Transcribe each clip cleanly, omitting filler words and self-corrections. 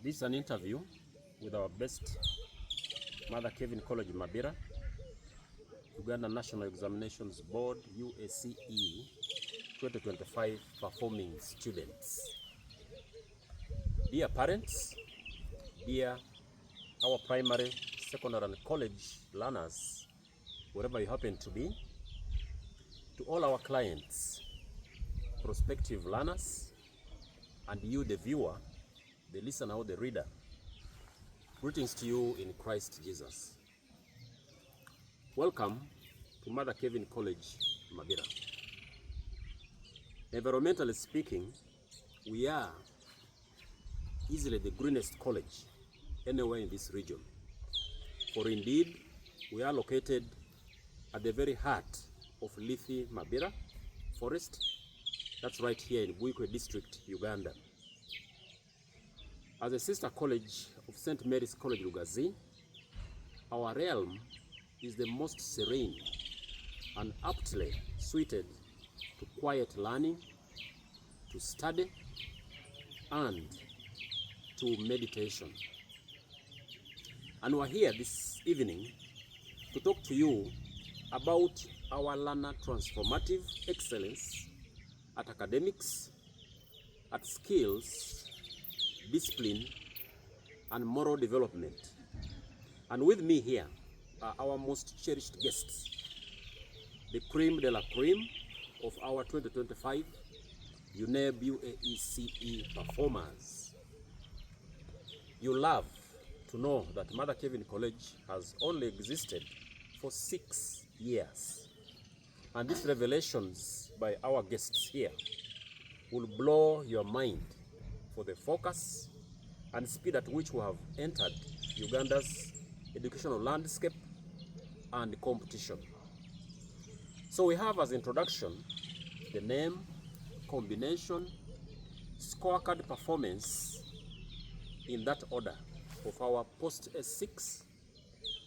This is an interview with our best Mother Kevin College MABIRA, Uganda National Examinations Board, UACE 2025 performing students. Dear parents, dear our primary, secondary and college learners, wherever you happen to be, to all our clients, prospective learners, and you the viewer, the listener or the reader, greetings to you in Christ Jesus. Welcome to Mother Kevin College MABIRA. Environmentally speaking, we are easily the greenest college anywhere in this region. For indeed, we are located at the very heart of leafy MABIRA forest. That's right here in Buikwe district, Uganda. As a sister college of St. Mary's College Lugazi, our realm is the most serene and aptly suited to quiet learning, to study, and to meditation. And we're here this evening to talk to you about our learner transformative excellence at academics, at skills, discipline, and moral development. And with me here are our most cherished guests, the cream de la cream of our 2025 UNEB UAECE performers. You love to know that Mother Kevin College has only existed for 6 years. And these revelations by our guests here will blow your mind for the focus and speed at which we have entered Uganda's educational landscape and competition. So we have as introduction the name, combination, scorecard performance in that order of our post-S6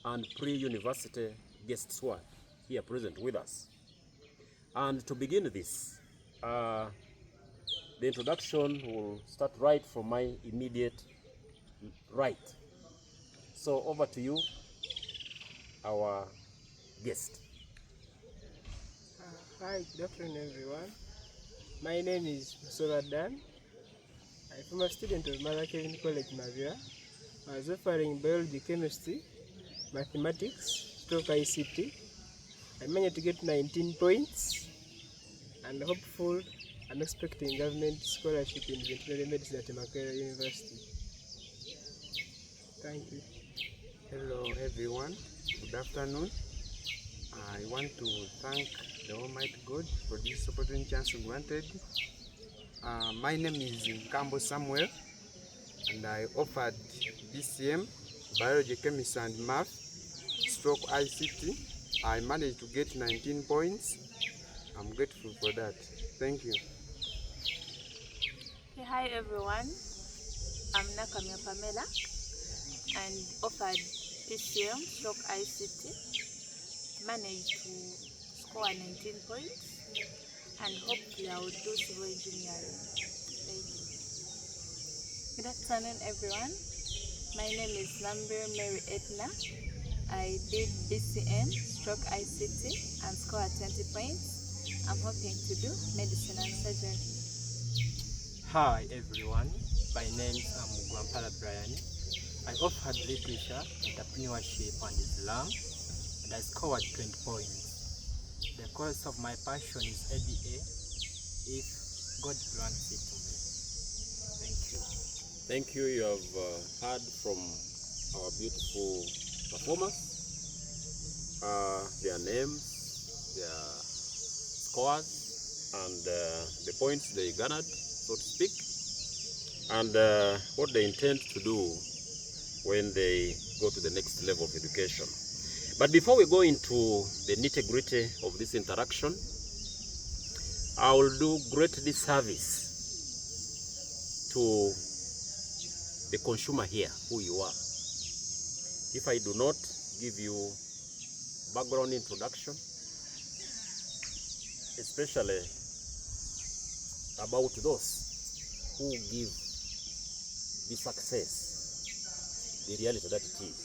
and pre-university guests who are here present with us. And to begin this, the introduction will start right from my immediate right. So over to you, our guest. Hi, good afternoon everyone. My name is Musola Dan. I'm a student of Mother Kevin College MABIRA. I was offering biology, chemistry, mathematics, stroke ICT. I managed to get 19 points and hopeful I'm expecting government scholarship in veterinary medicine at MOK University. Thank you. Hello everyone, good afternoon. I want to thank the Almighty God for this opportunity chance granted. My name is Kambo Samuel and I offered BCM, Biology, Chemistry and Math, stroke ICT. I managed to get 19 points. I'm grateful for that. Thank you. Hey, hi everyone, I'm Nakamia Pamela and offered PCM stroke ICT, managed to score 19 points and hopefully I will do civil engineering. Thank you. Good afternoon everyone, my name is Lambert Mary Edna. I did BCM stroke ICT and scored 20 points. I'm hoping to do medicine and surgery. Hi everyone, my name is Gwampala Brian. I offered literature, entrepreneurship and Islam and I scored 20 points. The course of my passion is ADA if God grants it to me. Thank you. Thank you. You have heard from our beautiful performers, their names, their scores, and the points they garnered, so to speak, and what they intend to do when they go to the next level of education. But before we go into the nitty-gritty of this interaction, I will do great disservice to the consumer here, who you are, if I do not give you background introduction, especially about those who give the success, the reality that it is.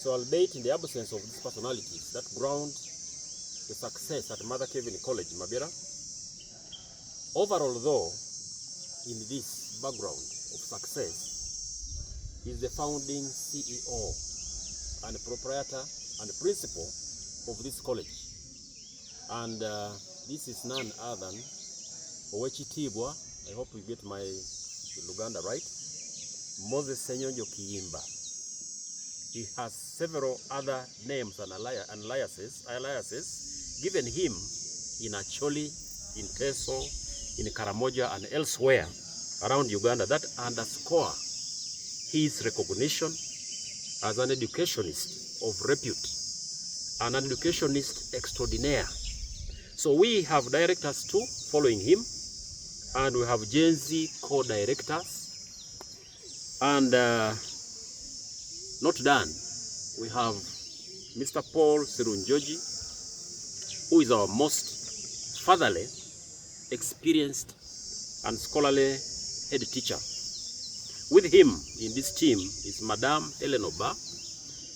So albeit in the absence of these personalities that ground the success at Mother Kevin College, MABIRA, overall though, in this background of success, is the founding CEO and proprietor and principal of this college. And this is none other than Owechitibwa, I hope you get my Luganda right, Moses Senyonjo Kiyimba. He has several other names and aliases given him in Acholi, in Teso, in Karamoja and elsewhere around Uganda that underscore his recognition as an educationist of repute, an educationist extraordinaire. So we have directors too following him, and we have Gen Z co-directors, and not done, we have Mr. Paul Serunjoji, who is our most fatherly, experienced and scholarly head teacher. With him in this team is Madame Helen Oba,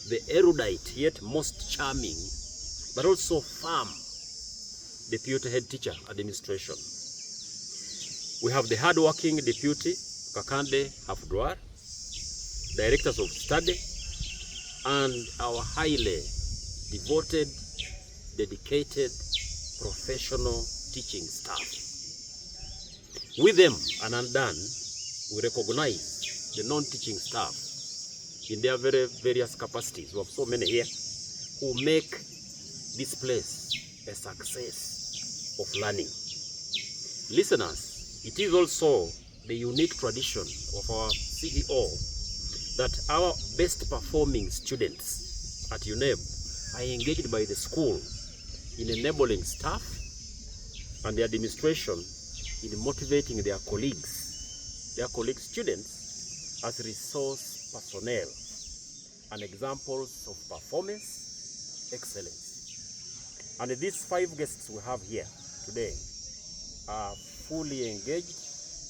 the erudite yet most charming, but also firm deputy head teacher administration. We have the hard-working deputy Kakande Hafdwar, directors of study, and our highly devoted, dedicated, professional teaching staff. With them and undone, we recognize the non-teaching staff in their very various capacities. We have so many here who make this place a success of learning. Listeners, it is also the unique tradition of our CEO that our best performing students at UNEB are engaged by the school in enabling staff and the administration in motivating their colleague students as resource personnel and examples of performance excellence. And these 5 guests we have here today are fully engaged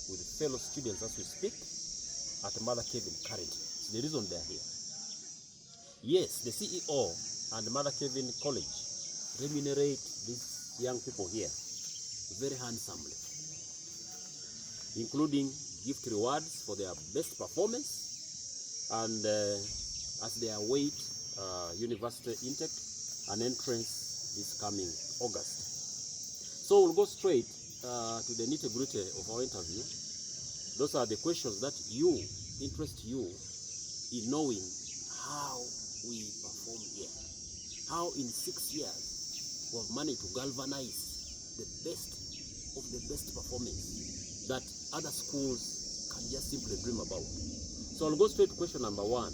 with fellow students as we speak at Mother Kevin currently. It's the reason they're here. Yes, the CEO and Mother Kevin College remunerate these young people here very handsomely, including gift rewards for their best performance and as they await university intake and entrance this coming August. So we'll go straight to the nitty-gritty of our interview. Those are the questions that interest you in knowing how we perform here. How in 6 years we have managed to galvanize the best of the best performance that other schools can just simply dream about. So I'll go straight to question number 1.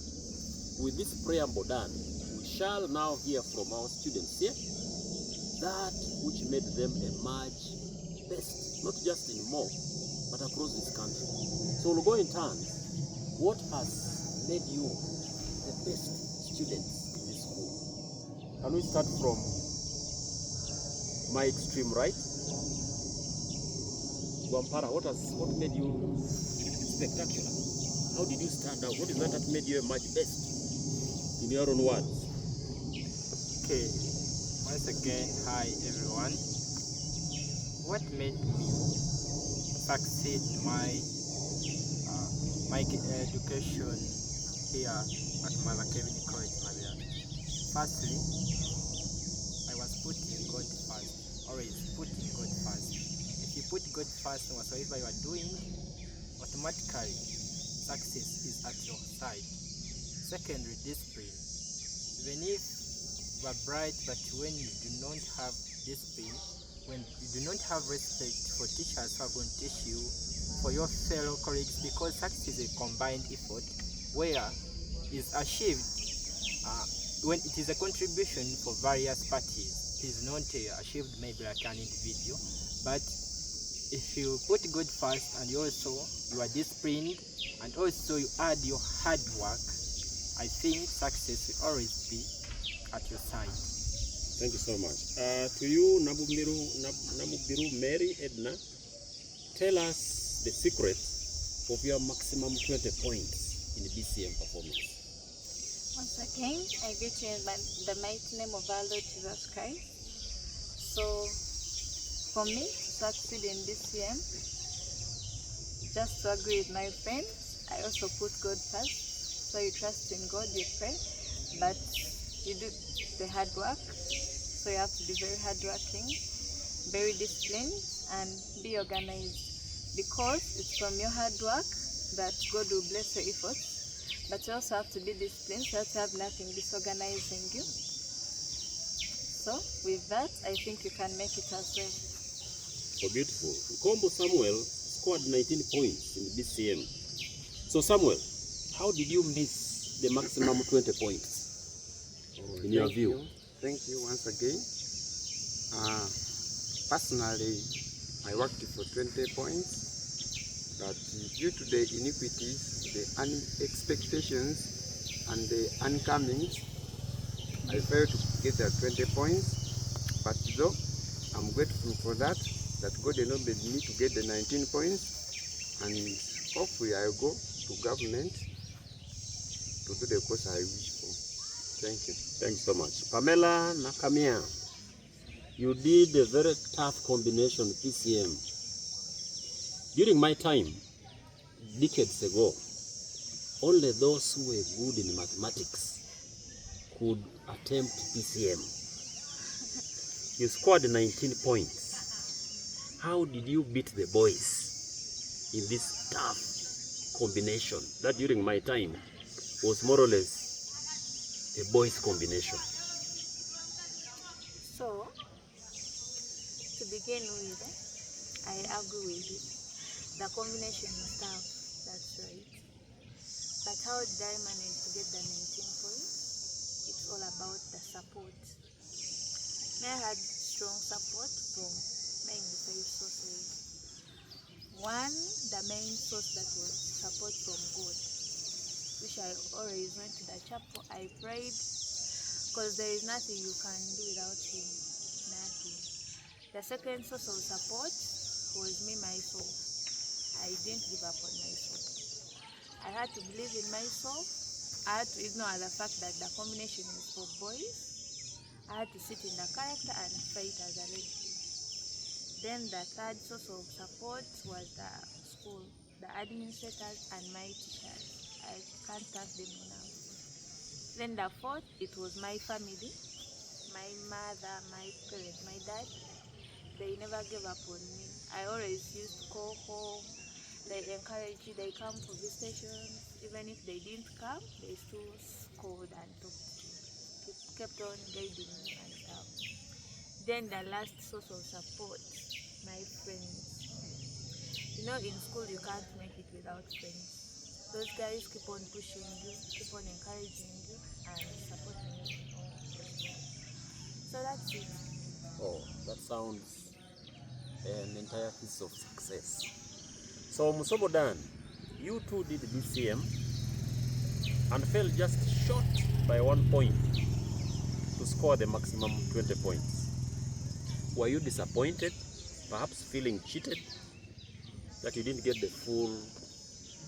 With this preamble done, we shall now hear from our students here that which made them emerge best, not just in MOK, but across this country. So we'll go in turns. What has made you the best students in this school? Can we start from my extreme right? Gwampara, what made you spectacular? How did you stand out? What is that made you emerge best? In your own words. Okay, once again, hi everyone. What made me succeed in my education here at Mother Kevin College, MABIRA? Firstly, I was putting God first, always putting God first. If you put God first in whatsoever you are doing, automatically success is at your side. Secondly, discipline. Even if you are bright, but when you do not have discipline, when you do not have respect for teachers who are going to teach you, for your fellow colleagues, because success is a combined effort where is achieved when it is a contribution for various parties. It is not achieved maybe like an individual, but if you put God first and you are disciplined and also you add your hard work, I think success will always be at your side. Thank you so much. To you, Namubiru Mary Edna, tell us the secret of your maximum 20 points in BCM performance? Once again, I greet you in the mighty name of our Lord Jesus Christ. So, for me to succeed in BCM, just to agree with my friends, I also put God first. So you trust in God, you pray, but you do the hard work. So you have to be very hardworking, very disciplined, and be organized, because it's from your hard work that God will bless your efforts. But you also have to be disciplined, so you have to have nothing disorganizing you. So with that, I think you can make it as well. Oh, beautiful. Kombo Samuel scored 19 points in BCM. So Samuel, how did you miss the maximum 20 points in your view? Thank you once again. Personally, I worked for 20 points, but due to the iniquities, the expectations, and the uncomings, I failed to get the 20 points. But though I'm grateful for that God enabled me to get the 19 points, and hopefully I'll go to government to do the course I wish for. Thank you. Thanks so much. Pamela Nakamia, you did a very tough combination PCM. During my time, decades ago, only those who were good in mathematics could attempt PCM. You scored 19 points. How did you beat the boys in this tough combination that during my time was more or less a boys combination? So, to begin with, I agree with you. The combination is tough, that's right. But how did I manage to get the 19 points? It's all about the support. I had strong support from mainly 5 sources. One, the main source that was support from God, which I always went to the chapel, I prayed, because there is nothing you can do without Him, nothing. The second source of support was me myself. I didn't give up on myself. I had to believe in myself. I had to ignore the fact that the combination is for boys. I had to sit in the character and fight as a lady. Then the third source of support was the school, the administrators and my teachers. I can't thank them enough. Then the fourth, it was my family, my mother, my parents, my dad. They never gave up on me. I always used to call home. They encouraged you, they come for visitations. Even if they didn't come, they still called and talked to me. Kept on guiding me and stuff. Then the last source of support, my friends. You know, in school you can't make it without friends. Those guys keep on pushing you, keep on encouraging you, and supporting you in all possible. So that's it. Oh, that sounds an entire piece of success. So Musobodan, you too did BCM and fell just short by 1 point to score the maximum 20 points. Were you disappointed, perhaps feeling cheated that you didn't get the full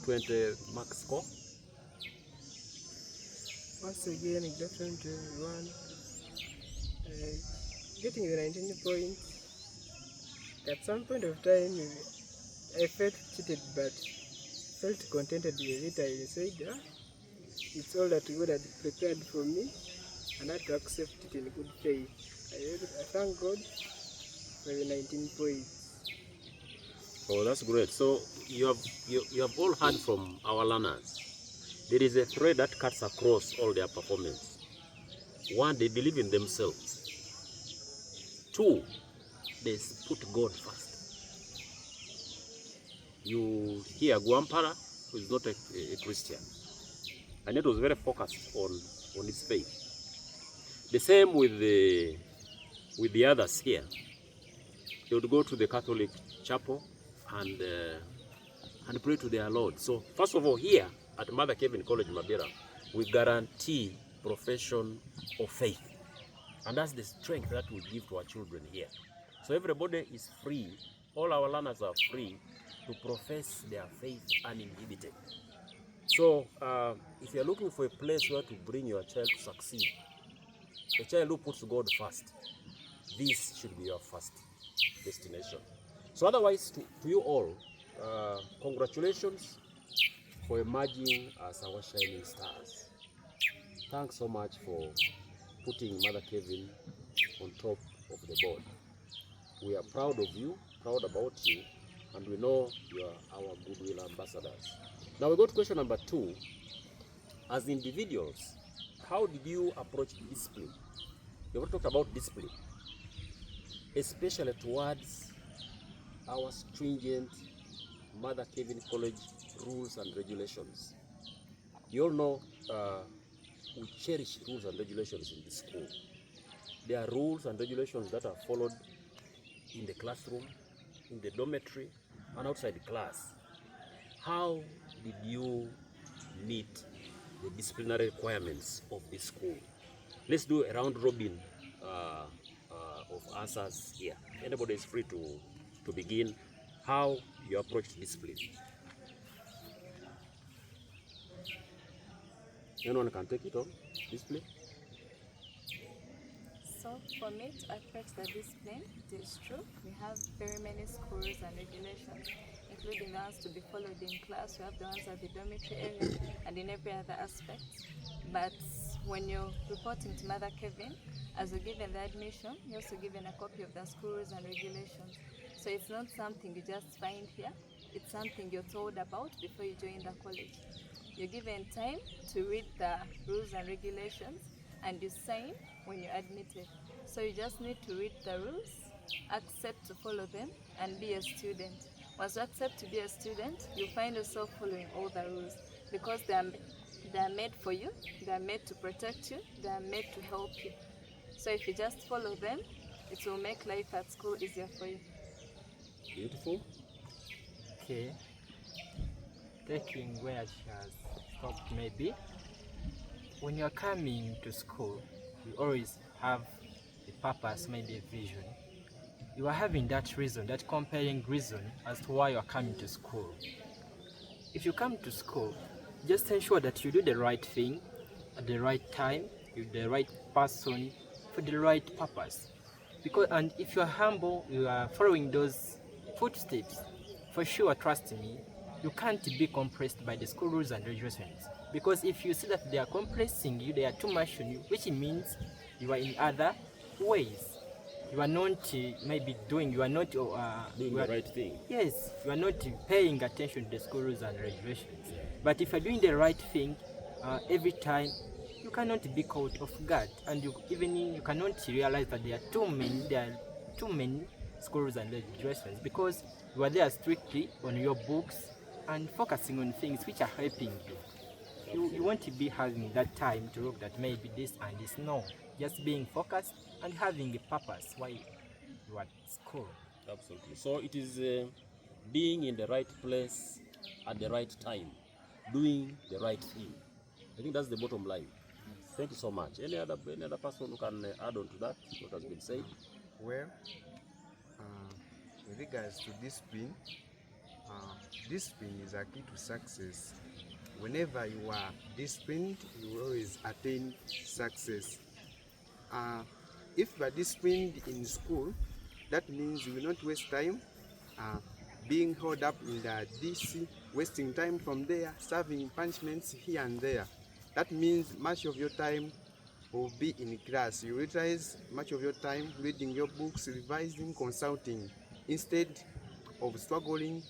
20 mark score? Once again, good afternoon to everyone. Getting the 19 points, at some point of time, I felt cheated, but felt contented with it. I said, it's all that God had prepared for me, and I had to accept it in good faith. I thank God for the 19 points. Oh, that's great. So you have all heard from our learners. There is a thread that cuts across all their performance. One, they believe in themselves. Two, they put God first. You hear Guampara, who is not a Christian, and it was very focused on his faith. The same with the others here. They would go to the Catholic chapel and pray to their Lord. So first of all, here at Mother Kevin College MABIRA, we guarantee profession of faith, and that's the strength that we give to our children here. So everybody is free all our learners are free to profess their faith uninhibited. So if you're looking for a place where to bring your child to succeed, a child who puts God first, this should be your first destination. So otherwise, to you all, congratulations for emerging as our shining stars. Thanks so much for putting Mother Kevin on top of the board. We are proud of you, proud about you, and we know you are our goodwill ambassadors. Now we go to question number 2. As individuals, how did you approach discipline? We have talked about discipline, especially towards our stringent Mother Kevin College rules and regulations. You all know we cherish rules and regulations in this school. There are rules and regulations that are followed in the classroom, in the dormitory, and outside the class. How did you meet the disciplinary requirements of this school? Let's do a round robin of answers here. Anybody is free to begin. How you approach discipline? Anyone can take it on discipline? So for me to approach the discipline, it is true, we have very many schools and regulations, including the ones to be followed in class. We have the ones at the dormitory area and in every other aspect. But when you're reporting to Mother Kevin, as you're given the admission, you're also given a copy of the school rules and regulations. So it's not something you just find here, it's something you're told about before you join the college. You're given time to read the rules and regulations and you sign when you're admitted. So you just need to read the rules, accept to follow them, and be a student. Once you accept to be a student, you find yourself following all the rules because they are made for you, they are made to protect you, they are made to help you. So if you just follow them, it will make life at school easier for you. Beautiful. Okay. Taking where she has stopped, maybe. When you're coming to school, you always have a purpose, maybe a vision. You are having that reason, that compelling reason as to why you are coming to school. If you come to school, just ensure that you do the right thing at the right time, with the right person, for the right purpose. And if you are humble, you are following those footsteps, for sure, trust me, you can't be compressed by the school rules and regulations. Because if you see that they are compressing you, they are too much on you, which means you are in other ways. You are not maybe doing, you are not Doing the right thing. Yes, you are not paying attention to the school rules and regulations. But if you are doing the right thing every time, you cannot be caught off guard, and you cannot realize that there are too many school rules and regulations, because you are there strictly on your books and focusing on things which are helping you. You won't be having that time to look at maybe this and this. No, just being focused and having a purpose why you are at school. Absolutely. So it is being in the right place at the right time, doing the right thing. I think that's the bottom line. Thank you so much. Any other person who can add on to that, what has been said? Well, with regards to discipline, discipline is a key to success. Whenever you are disciplined, you will always attain success. If you are disciplined in school, that means you will not waste time being held up in the DC, wasting time from there, serving punishments here and there. That means much of your time will be in class. You utilize much of your time reading your books, revising, consulting, instead of struggling,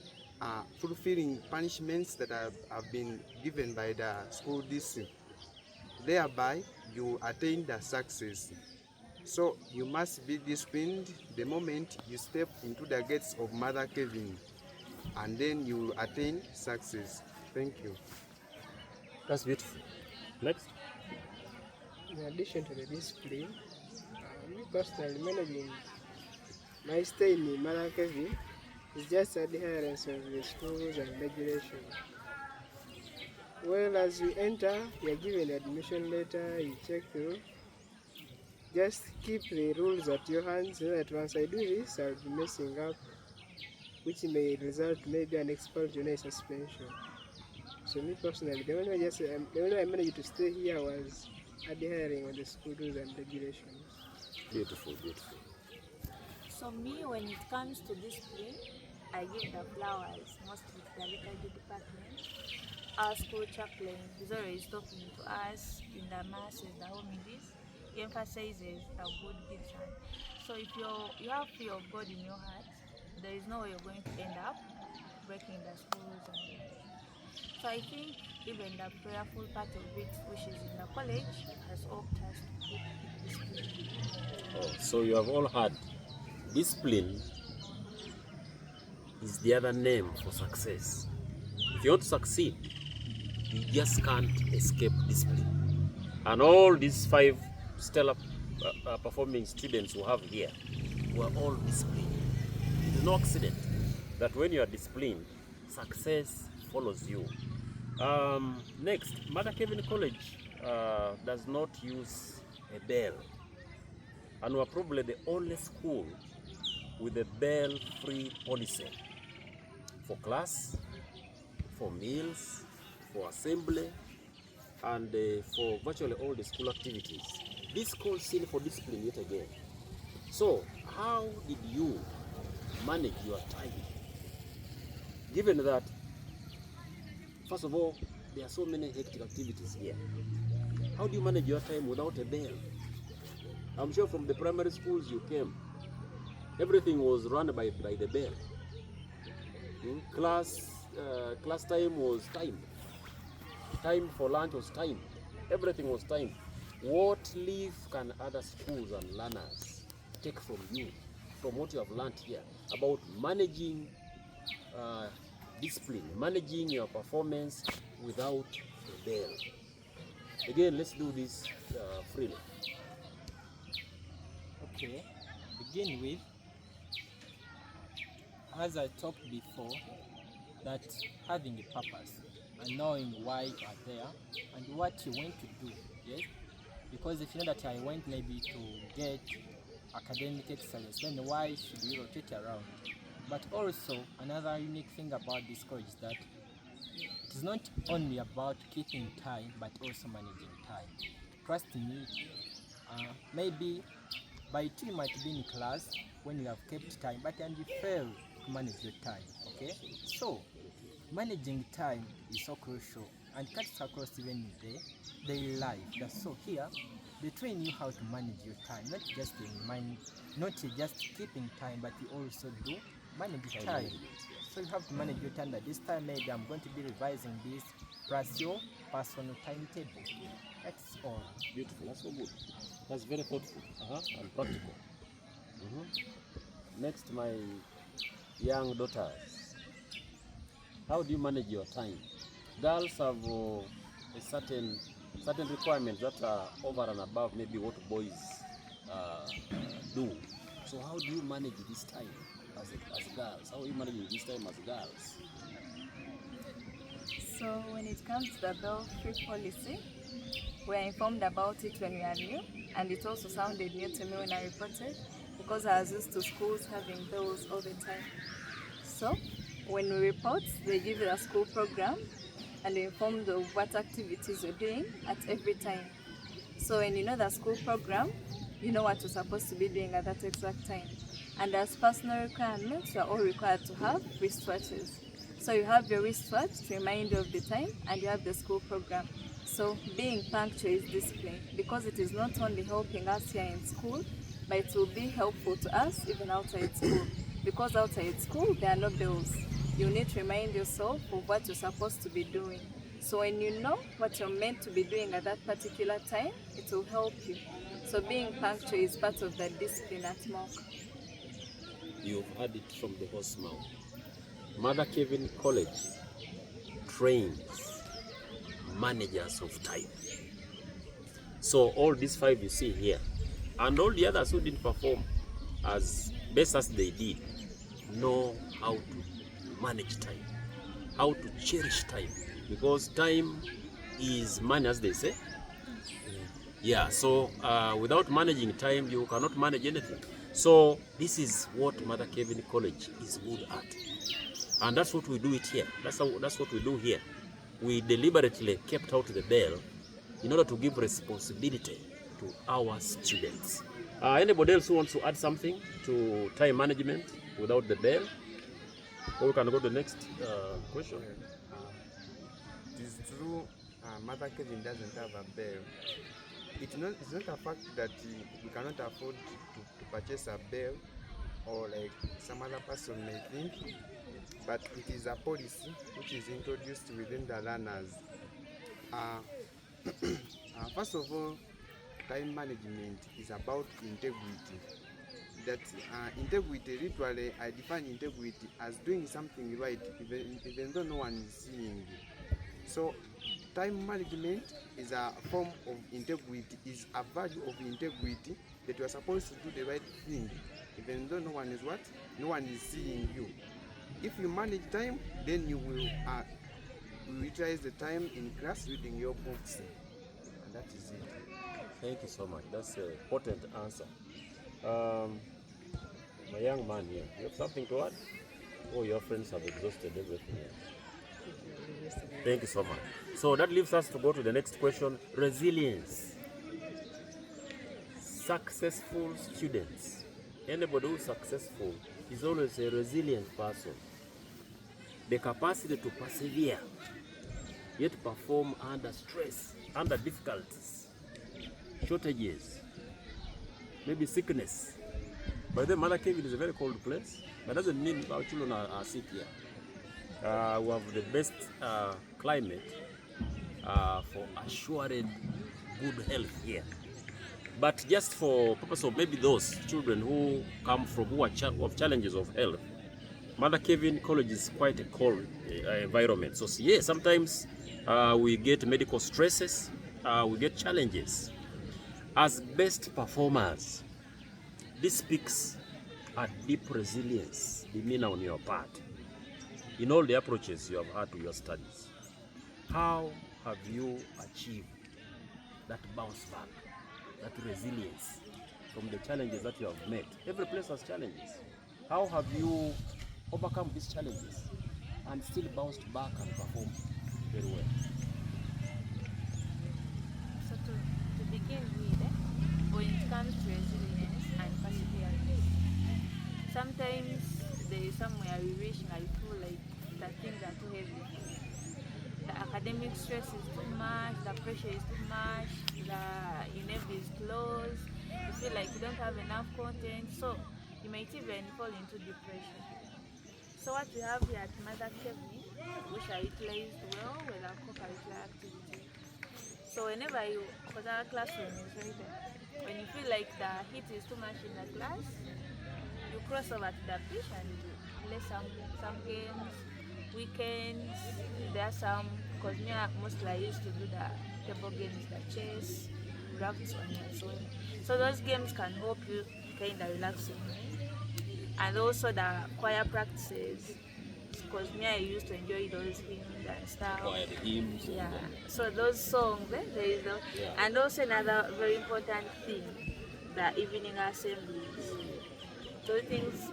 fulfilling punishments that have been given by the school DC. Thereby, you attain the success. So you must be disciplined the moment you step into the gates of Mother Kevin, and then you will attain success. Thank you. That's beautiful. Next. In addition to the discipline, me personally managing my stay in Mother Kevin is just adherence of the schools and regulations. Well, as you enter, you are given admission letter, you check through. Just keep the rules at your hands so that once I do this, I'll be messing up. which may result maybe an expulsion or a suspension. So me personally, the only way I managed to stay here was adhering on the school rules and regulations. Beautiful, beautiful. So me, when it comes to discipline, I give the flowers mostly to the liturgy department. Our school chaplain is always talking to us in the masses, the homilies. He emphasizes the good deeds. So if you have fear of God in your heart, there is no way you're going to end up breaking the school rules and regulations. So I think even the prayerful part of it, which is in the college, has helped us to keep discipline. Oh, so you have all heard discipline is the other name for success. If you want to succeed, you just can't escape discipline. And all these 5 stellar performing students we have here were all disciplined. It is no accident that when you are disciplined, success follows you. Next, Mother Kevin College does not use a bell. And we're probably the only school with a bell-free policy for class, for meals, for assembly, and for virtually all the school activities. This calls in for discipline yet again. So, how did you manage your time? Given that, first of all, there are so many hectic activities here. How do you manage your time without a bell? I'm sure from the primary schools you came, everything was run by the bell. Class time was timed. Time for lunch was timed. Everything was timed. What leave can other schools and learners take from you, from what you have learned here, about managing discipline, managing your performance without a bell? Again, let's do this freely. Okay, begin with, as I talked before, that having a purpose and knowing why you are there and what you want to do, yes? Because if you know that I went maybe to get academic excellence, then why should you rotate around? But also, another unique thing about this college is that it is not only about keeping time, but also managing time. Trust me, maybe by 2 you might be in class when you have kept time, but and you fail to manage your time, okay? So, managing time is so crucial and cuts across even the daily life. That's so here, they train you how to manage your time, not just keeping time, but you also do manage time. So you have to manage your time. That this time maybe I'm going to be revising this plus your personal timetable. That's all. Beautiful. That's so good. That's very thoughtful and practical. Next, my young daughters, how do you manage your time? Girls have a certain requirements that are over and above maybe what boys do. So how do you manage this time as girls? How are you managing this time as girls? So when it comes to the bell-free policy, we are informed about it when we are new, and it also sounded new to me when I reported, because I was used to schools having bells all the time. So when we report, they give you a school program and you're informed of what activities you're doing at every time. So when you know the school program, you know what you're supposed to be doing at that exact time. And as personal requirements, you're all required to have wristwatches. So you have your wristwatch to remind you of the time, and you have the school program. So being punctual is discipline, because it is not only helping us here in school, but it will be helpful to us even outside school. Because outside school, there are no bells. You need to remind yourself of what you're supposed to be doing. So when you know what you're meant to be doing at that particular time, it will help you. So being punctual is part of the discipline at MOK. You've heard it from the horse mouth. Mother Kevin College trains managers of time. So all these 5 you see here, and all the others who didn't perform as best as they did, know how to manage time, how to cherish time, because time is money, as they say. Yeah, so without managing time, you cannot manage anything. So this is what Mother Kevin College is good at. And that's what we do it here. That's what we do here. We deliberately kept out the bell in order to give responsibility to our students. Anybody else who wants to add something to time management without the bell? Or we can go to the next question. It is true, Mother Kevin doesn't have a bell. It's not a fact that we cannot afford to purchase a bell, or like some other person may think, but it is a policy which is introduced within the learners. First of all, time management is about integrity. That integrity, literally, I define integrity as doing something right even though no one is seeing you. So time management is a form of integrity, is a value of integrity, that you are supposed to do the right thing even though no one is seeing you. If you manage time, then you will utilize the time in class reading your books, and that is it. Thank you so much. That's a potent answer. My young man here, you have something to add? Oh, your friends have exhausted everything here. Thank you so much. So that leaves us to go to the next question. Resilience. Successful students. Anybody who is successful is always a resilient person. The capacity to persevere, yet perform under stress, under difficulties, shortages, maybe sickness. By the way, Mother Kevin is a very cold place. That doesn't mean our children are sick here. We have the best climate for assured good health here. But just for purpose of maybe those children who come from who have challenges of health, Mother Kevin College is quite a cold environment. So yeah, sometimes we get medical stresses, we get challenges. As best performers, this speaks a deep resilience, demeanor on your part in all the approaches you have had to your studies. How have you achieved that bounce back, that resilience from the challenges that you have met? Every place has challenges. How have you overcome these challenges and still bounced back and performed very well? So to begin with, when it comes to resilience and perseverance, sometimes there is somewhere we reach and we feel like that things are too heavy. The academic stress is too much, the pressure is too much, the UNEB is closed, you feel like you don't have enough content, so you might even fall into depression. So what we have here at Mother Kevin, which are utilized well with our co-curricular activities. So whenever because our classroom is right there, when you feel like the heat is too much in the class, you cross over to the pitch and you play some games, weekends. There are some, because me mostly I used to do the table games, the chess, drafts on your own. So those games can help you kind of relax your mind. And also the choir practices, because me I used to enjoy those hymns and stuff. Choir hymns. Yeah. So those songs, there is the, Yeah. and also another very important thing, the evening assemblies. Those things,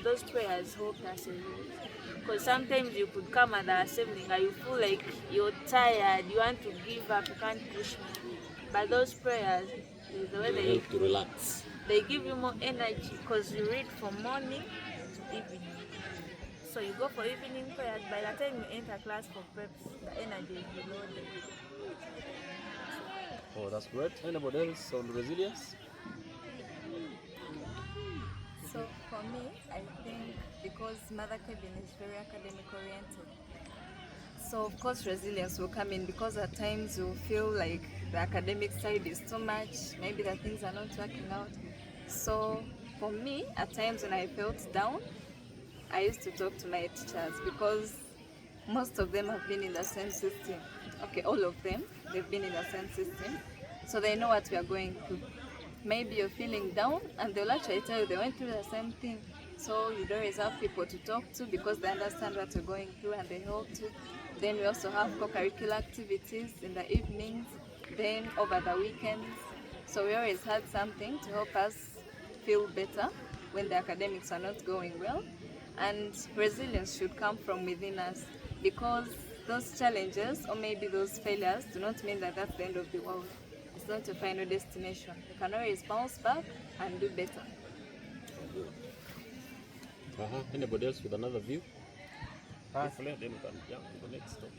those prayers help us a lot. Because sometimes you could come at the assembly and you feel like you're tired, you want to give up, you can't push me. But those prayers, the way They help to relax. they give you more energy, because you read from morning to evening. So you go for evening prayers, by the time you enter class for preps, the energy is reloaded. Oh, that's great. Anybody else on resilience? So for me, I think because Mother Kevin is very academic oriented, so of course resilience will come in, because at times you feel like the academic side is too much, maybe the things are not working out. So for me, at times when I felt down, I used to talk to my teachers, because most of them have been in the same system. Okay, all of them, they've been in the same system, so they know what we are going through. Maybe you're feeling down and they'll actually tell you they went through the same thing. So you don't always have people to talk to, because they understand what you're going through and they help you. Then we also have co-curricular activities in the evenings, then over the weekends. So we always had something to help us feel better when the academics are not going well. and resilience should come from within us, because those challenges or maybe those failures do not mean that that's the end of the world. It's not a final destination. You can always bounce back and do better. Good. Anybody else with another view? Uh, If not, then we can jump to the next topic.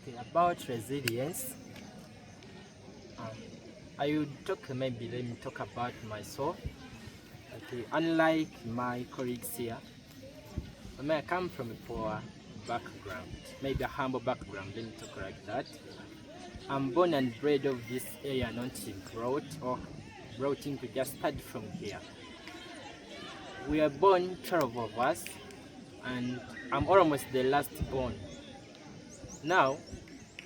Okay, about resilience, I would maybe let me talk about myself. Okay, unlike my colleagues here, I come from a poor background, maybe a humble background, let me talk like that. I'm born and bred of this area, not brought into just study from here. We are born 12 of us, and I'm almost the last born. Now,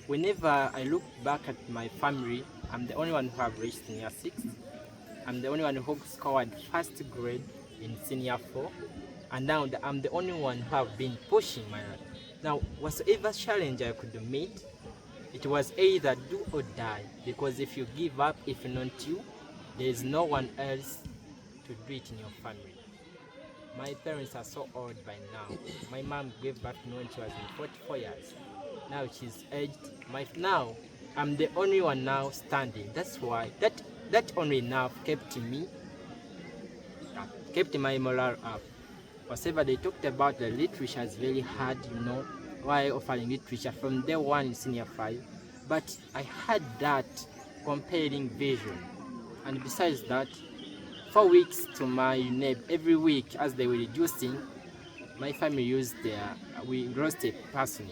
whenever I look back at my family, I'm the only one who have reached senior 6. I'm the only one who scored first grade in senior 4. And now I'm the only one who have been pushing my life. Now, whatsoever challenge I could meet, it was either do or die. Because if you give up, if not you, there is no one else to do it in your family. My parents are so old by now. My mom gave birth to me when she was in 44 years. Now she's aged. Now I'm the only one now standing. That's why that only enough kept my morale up. Whatever they talked about, the literature is very hard, why offering literature from day one in senior 5. But I had that compelling vision. And besides that, 4 weeks to my UNEB, every week as they were reducing, my family we lost a person.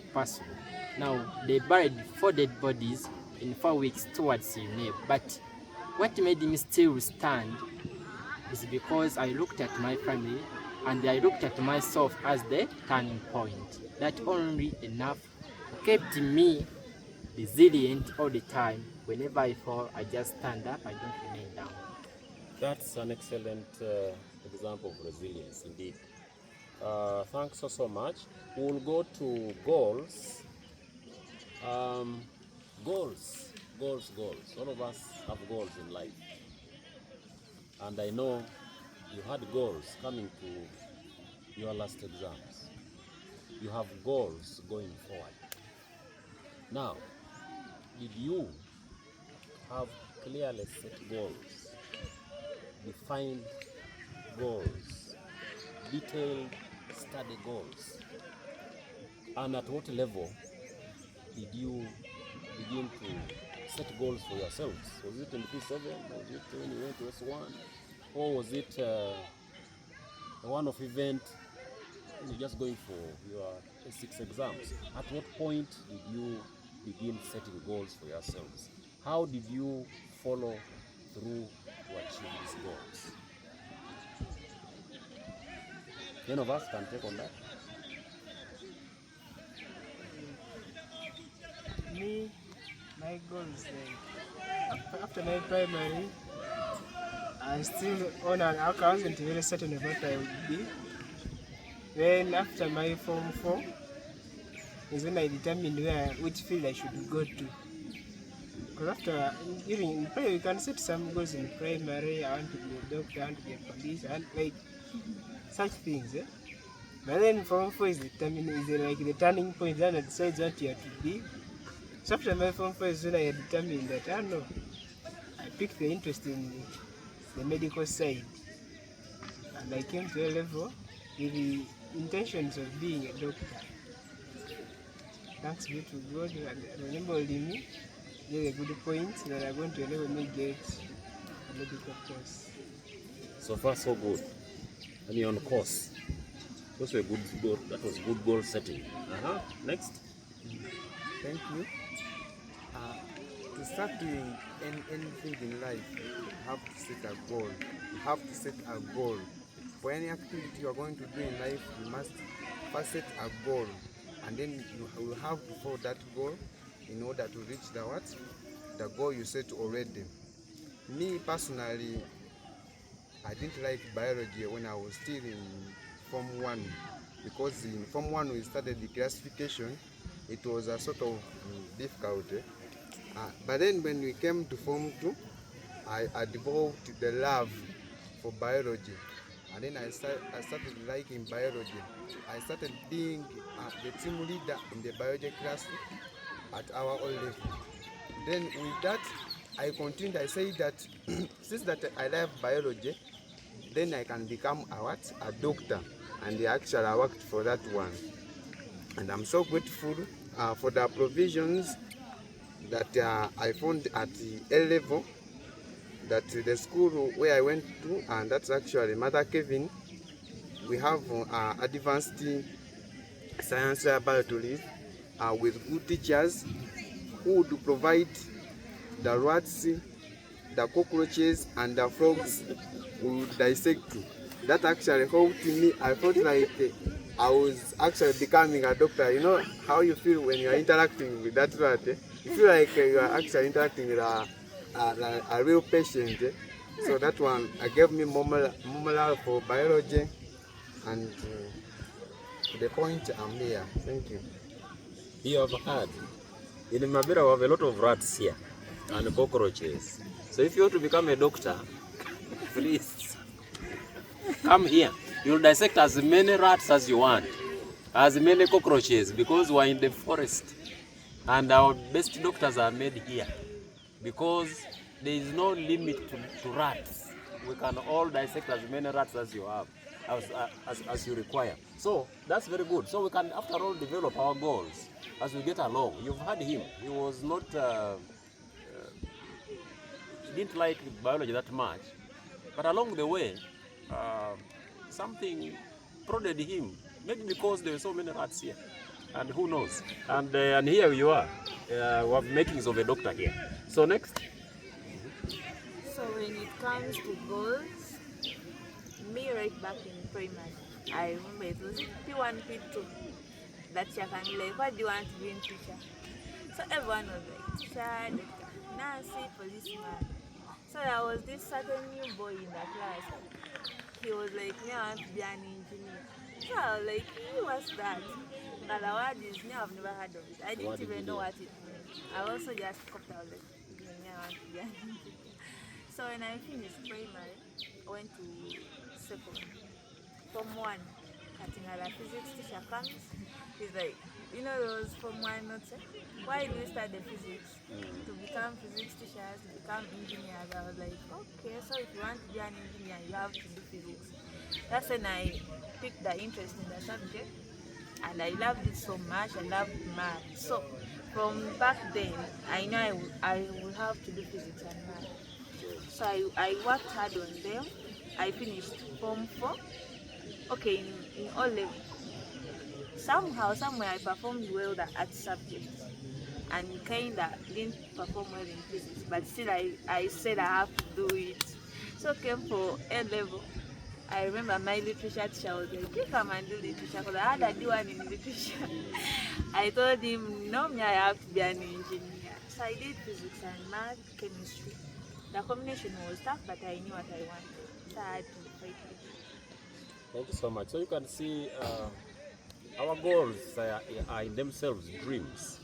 Now they buried 4 dead bodies in 4 weeks towards UNEB. But what made me still stand is because I looked at my family and I looked at myself as the turning point. That only enough kept me resilient all the time. Whenever I fall, I just stand up, I don't remain down. That's an excellent example of resilience indeed. Thanks so much. We'll go to goals. Goals. All of us have goals in life. And I know you had goals coming to your last exams. You have goals going forward. Now, did you have clearly set goals, defined goals, detailed study goals? And at what level did you begin to set goals for yourselves? Was it in P7? Was it when you went to S1? Or was it a one-off event when you're just going for your S6 exams? At what point did you begin setting goals for yourselves? How did you follow through to achieve these goals? Any of us can take on that? Me, my goals, after my primary, I still I wasn't very certain of what I would be. Then after my Form 4, is when I determined which field I should go to. Because during primary, you can set some goals in primary. I want to be a doctor, I want to be a police, and like such things. But then Form 4 is like the turning point that decides what you have to be. So after my Form 4 is when I determined that, I picked the interest in the medical side. And I came to a level with the intentions of being a doctor. Thanks be to God, and remember me, there's a good point that are going to enable me get a medical course. So far, so good. And you're on course. Those were good goal. That was good goal setting. Next. Thank you. To start doing anything in life, you have to set a goal. You have to set a goal. For any activity you are going to do in life, you must first set a goal. And then you will have to follow that goal in order to reach the goal you set already. Me personally, I didn't like biology when I was still in Form 1, because in Form 1 we started the classification. It was a sort of difficulty. But then when we came to Form 2, I developed the love for biology. and then I started liking biology. I started being the team leader in the biology class at our own level. Then with that, I continued. I said that since that I love biology, then I can become a doctor, and actually I worked for that one. And I'm so grateful for the provisions that I found at the A level, that the school where I went to, and that's actually Mother Kevin. We have advanced science laboratories with good teachers who would provide the rats, the cockroaches, and the frogs we would dissect. That actually helped me. I felt like I was actually becoming a doctor. You know how you feel when you are interacting with that rat? You feel like you are actually interacting with a real patient. So that one gave me more love for biology, and to the point I'm here. Thank you. You have heard. In MABIRA we have a lot of rats here and cockroaches. So if you want to become a doctor, please come here. You'll dissect as many rats as you want, as many cockroaches, because we're in the forest. And our best doctors are made here, because there is no limit to rats. We can all dissect as many rats as you have, as you require. So that's very good. So we can, after all, develop our goals as we get along. You've heard him. He was not, he didn't like biology that much, but along the way, something prodded him. Maybe because there were so many rats here, and who knows? And here you are. We have makings of a doctor here. So next. So when it comes to goals, me right back in primary, I remember it was P1, P2 that you can like, what do you want to be in future? So everyone was like, teacher, doctor, Nancy, policeman. So there was this certain new boy in the class. He was like, me, I want to be an engineer. So I was like, what's that? And the word is, I've never heard of it. I didn't even know what it meant. I also just copped out like, me, I want to be an engineer. So when I finished primary, I went to secondary. Form 1, cutting at a physics teacher comes, he's like, you know those Form 1 notes? Why do you study physics? To become physics teachers, to become engineers. I was like, okay, so if you want to be an engineer, you have to do physics. That's when I picked the interest in the subject, and I loved it so much. I loved math. So from back then, I know I would have to do physics and math. So I worked hard on them. I finished Form 4. Okay, in all level. Somehow, somewhere I performed well the art subject, and kinda didn't perform well in physics, but still I said I have to do it. So came for A level. I remember my literature teacher was like, you come and do literature, because I had a D1 in literature. I told him, no, me, I have to be an engineer. So I did physics and math, chemistry. The combination was tough, but I knew what I wanted. So I had to fight it. Thank you so much. So you can see our goals are in themselves dreams.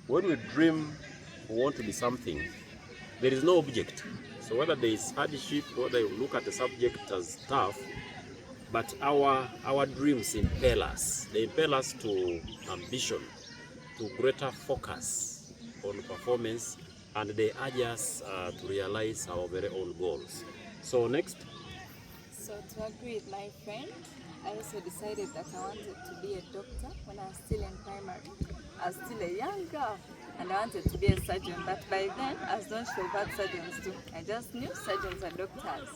When we dream we want to be something, there is no object. So whether there is hardship, whether you look at the subject as tough, but our dreams impel us. They impel us to ambition, to greater focus on performance, and they urge us to realize our very own goals. So next. So to agree with my friend, I also decided that I wanted to be a doctor when I was still in primary. I was still a young girl and I wanted to be a surgeon, but by then I was not sure what surgeons do. I just knew surgeons are doctors.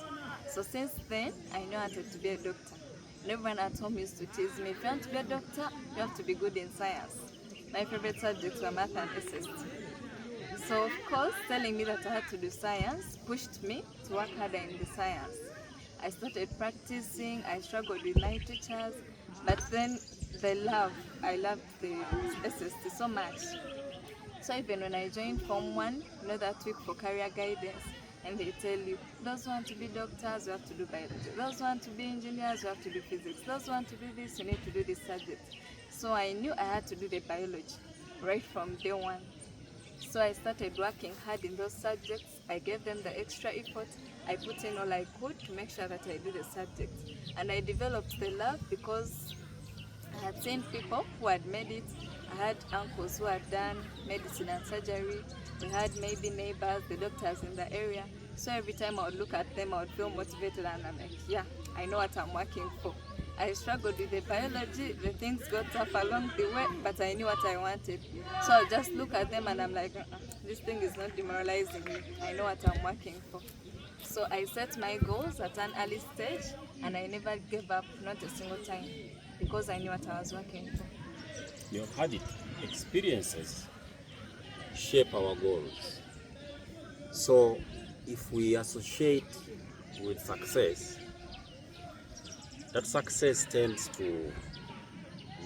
So since then, I knew I wanted to be a doctor. And everyone at home used to tease me, if you want to be a doctor, you have to be good in science. My favorite subjects were math and SST. So of course, telling me that I had to do science pushed me to work harder in the science. I started practicing, I struggled with my teachers, but then I loved the SST so much. So even when I joined Form 1, you know that week for career guidance, and they tell you, those who want to be doctors, you have to do biology. Those who want to be engineers, you have to do physics. Those who want to do this, you need to do this subject. So I knew I had to do the biology right from day one. So I started working hard in those subjects. I gave them the extra effort. I put in all I could to make sure that I do the subject. And I developed the love because I had seen people who had made it. I had uncles who had done medicine and surgery. We had maybe neighbors, the doctors in the area. So every time I would look at them, I would feel motivated, and I'm like, yeah, I know what I'm working for. I struggled with the biology, the things got tough along the way, but I knew what I wanted. So I just look at them and I'm like, this thing is not demoralizing me. I know what I'm working for. So I set my goals at an early stage, and I never gave up, not a single time, because I knew what I was working for. You have had it. Experiences shape our goals. So if we associate with success, that success tends to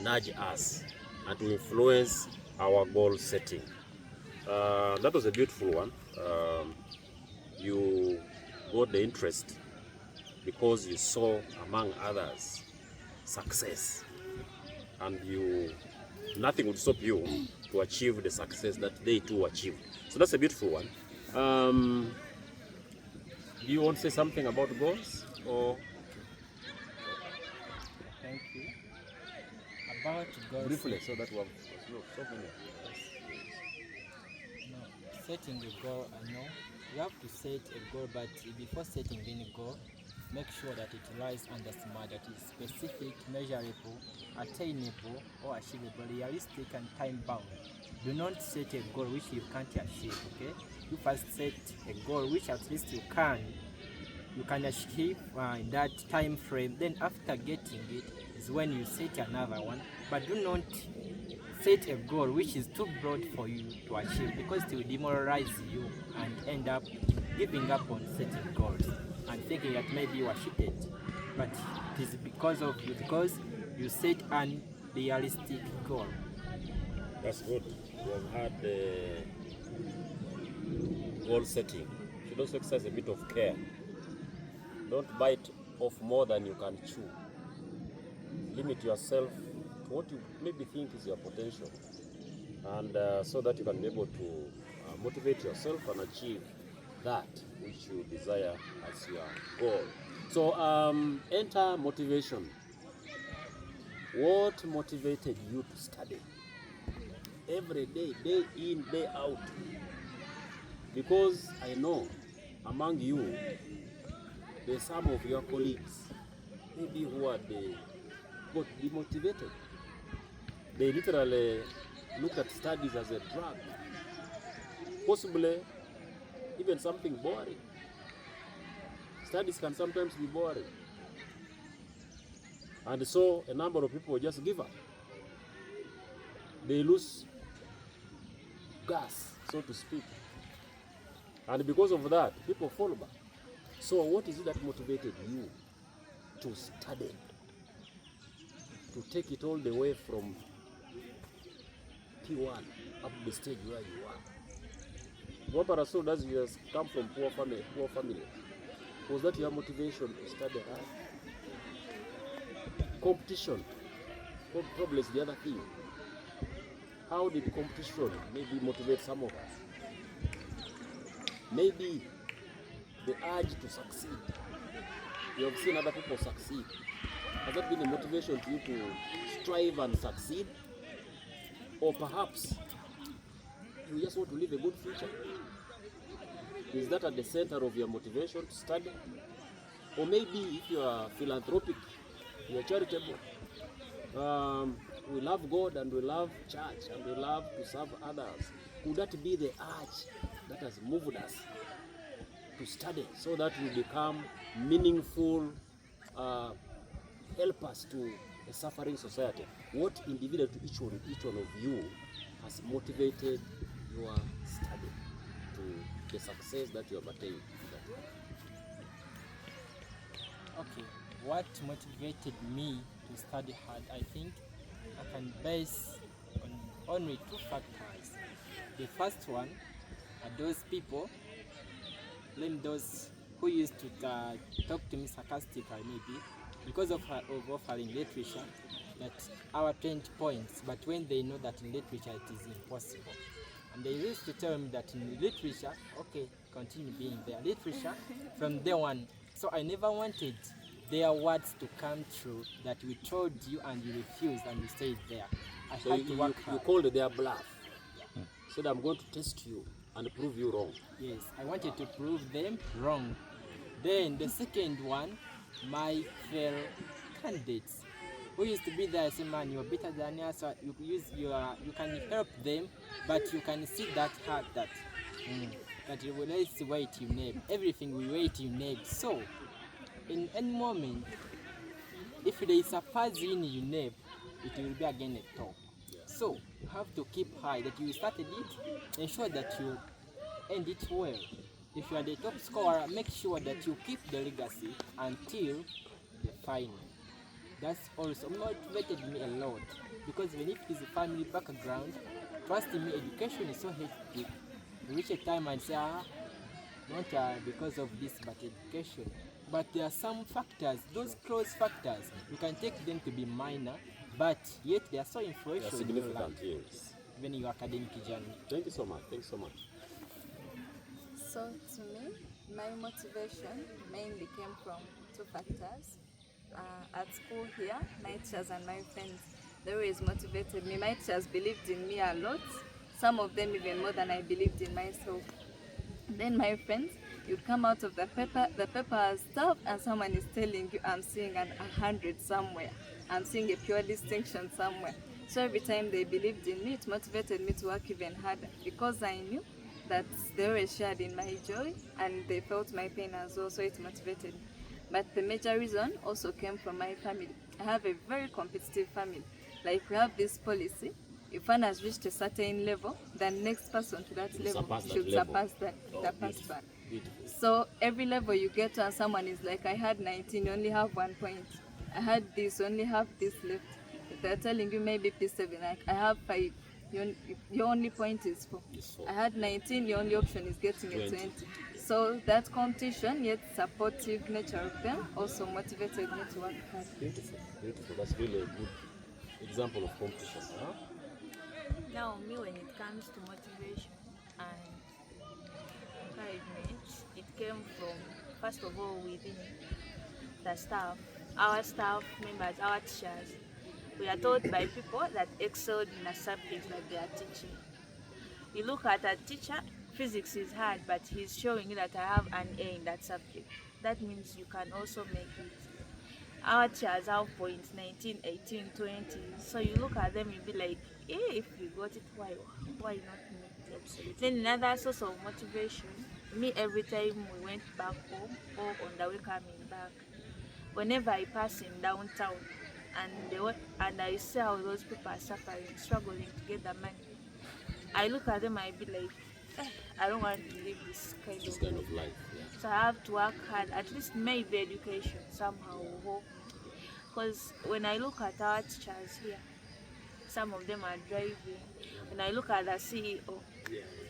nudge us and to influence our goal setting. That was a beautiful one. You got the interest because you saw, among others, success, and nothing would stop you to achieve the success that they too achieved. So that's a beautiful one. Do you want to say something about goals, or Thank you. About goals. briefly, so that we have so many. No, setting a goal, I know you have to set a goal, but before setting any goal, make sure that it lies under SMART, that is specific, measurable, attainable or achievable, realistic and time bound. Do not set a goal which you can't achieve, okay? You first set a goal which at least you can achieve in that time frame. Then after getting it is when you set another one, but do not set a goal which is too broad for you to achieve, because it will demoralize you and end up giving up on setting goals and thinking that maybe you are cheated. But it is because you set an realistic goal. That's good. You have had goal setting. You should also exercise a bit of care. Don't bite off more than you can chew. Limit yourself to what you maybe think is your potential, and so that you can be able to motivate yourself and achieve that which you desire as your goal. So enter motivation. What motivated you to study every day, day in, day out? Because I know among you, there's some of your colleagues maybe who are got demotivated. They literally look at studies as a drug, possibly even something boring. Studies can sometimes be boring, and so a number of people just give up. They lose gas, so to speak, and because of that, people fall back. So what is it that motivated you to study, to take it all the way from P1 up the stage where you are? What Parasul does, you has come from poor family. Was that your motivation to study hard? Competition probably is the other thing. How did competition maybe motivate some of us? Maybe the urge to succeed. You have seen other people succeed. Has that been a motivation to you to strive and succeed? Or perhaps you just want to live a good future? Is that at the center of your motivation to study? Or maybe if you are philanthropic, you are charitable, we love God and we love church and we love to serve others, would that be the urge that has moved us to study, so that we become meaningful helpers to a suffering society? What individual to each one of you has motivated your study to the success that you have attained? Okay, what motivated me to study hard? I think I can base on only two factors. The first one are those people, those who used to talk to me sarcastically, maybe because of offering literature that our 20 points, but when they know that in literature it is impossible. And they used to tell me that in literature, okay, continue being there. Literature, from day one. So I never wanted their words to come true, that we told you and you refused and you stayed there. I So had to work you hard. called their bluff. Said, I'm going to test you and prove you wrong. Yes, I wanted to prove them wrong. Then the second one, my fellow candidates who used to be there, say, man, you're better than us, so you can help them, but you can see that hard that that you will let's wait UNEB. Everything we wait UNEB. So in any moment, if there is a fuzz in UNEB, it will be again a top. So you have to keep high that you started it, ensure that you end it well. If you are the top scorer, make sure that you keep the legacy until the final. That's also motivated me a lot, because even if it is a family background, trust me, education is so hectic. You reach a time and say, not because of this, but education. But there are some factors, those close factors, you can take them to be minor, but yet they are so They are influential in your life, significant, yes. even in your academic journey. Thank you so much. Thank you so much. So to me, my motivation mainly came from two factors. At school here, my teachers and my friends, they always motivated me. My teachers believed in me a lot, some of them even more than I believed in myself. Then my friends, you'd come out of the paper has stopped and someone is telling you, I'm seeing 100 somewhere, I'm seeing a pure distinction somewhere. So every time they believed in me, it motivated me to work even harder, because I knew that they were shared in my joy and they felt my pain as well, so it motivated me. But the major reason also came from my family. I have a very competitive family. Like, we have this policy: if one has reached a certain level, the next person to that level should surpass that. Beautiful. So every level you get to and someone is like, I had 19, you only have 1 point. I had this, only have this left. If they're telling you maybe P7, like, I have 5, your only point is 4. I had 19, your only option is getting a 20. So that competition, yet supportive nature of them, also motivated me to work hard. Beautiful. Beautiful. That's really a good example of competition. Huh? Now, me, when it comes to motivation and encouragement, it came from, first of all, within the staff, our staff members, our teachers. We are taught by people that excelled in a subject that they are teaching. You look at a teacher, physics is hard, but he's showing you that I have an A in that subject. That means you can also make it. Our teachers have points 19, 18, 20. So you look at them, you'll be like, if you got it, why not me? Absolutely. Then another source of motivation, me, every time we went back home or on the way coming back, whenever I pass in downtown and I see how those people are suffering, struggling to get the money, I look at them, I be like, I don't want to live this kind of life. Yeah. So I have to work hard, at least maybe education somehow will help. Because when I look at our teachers here, some of them are driving. When I look at the CEO,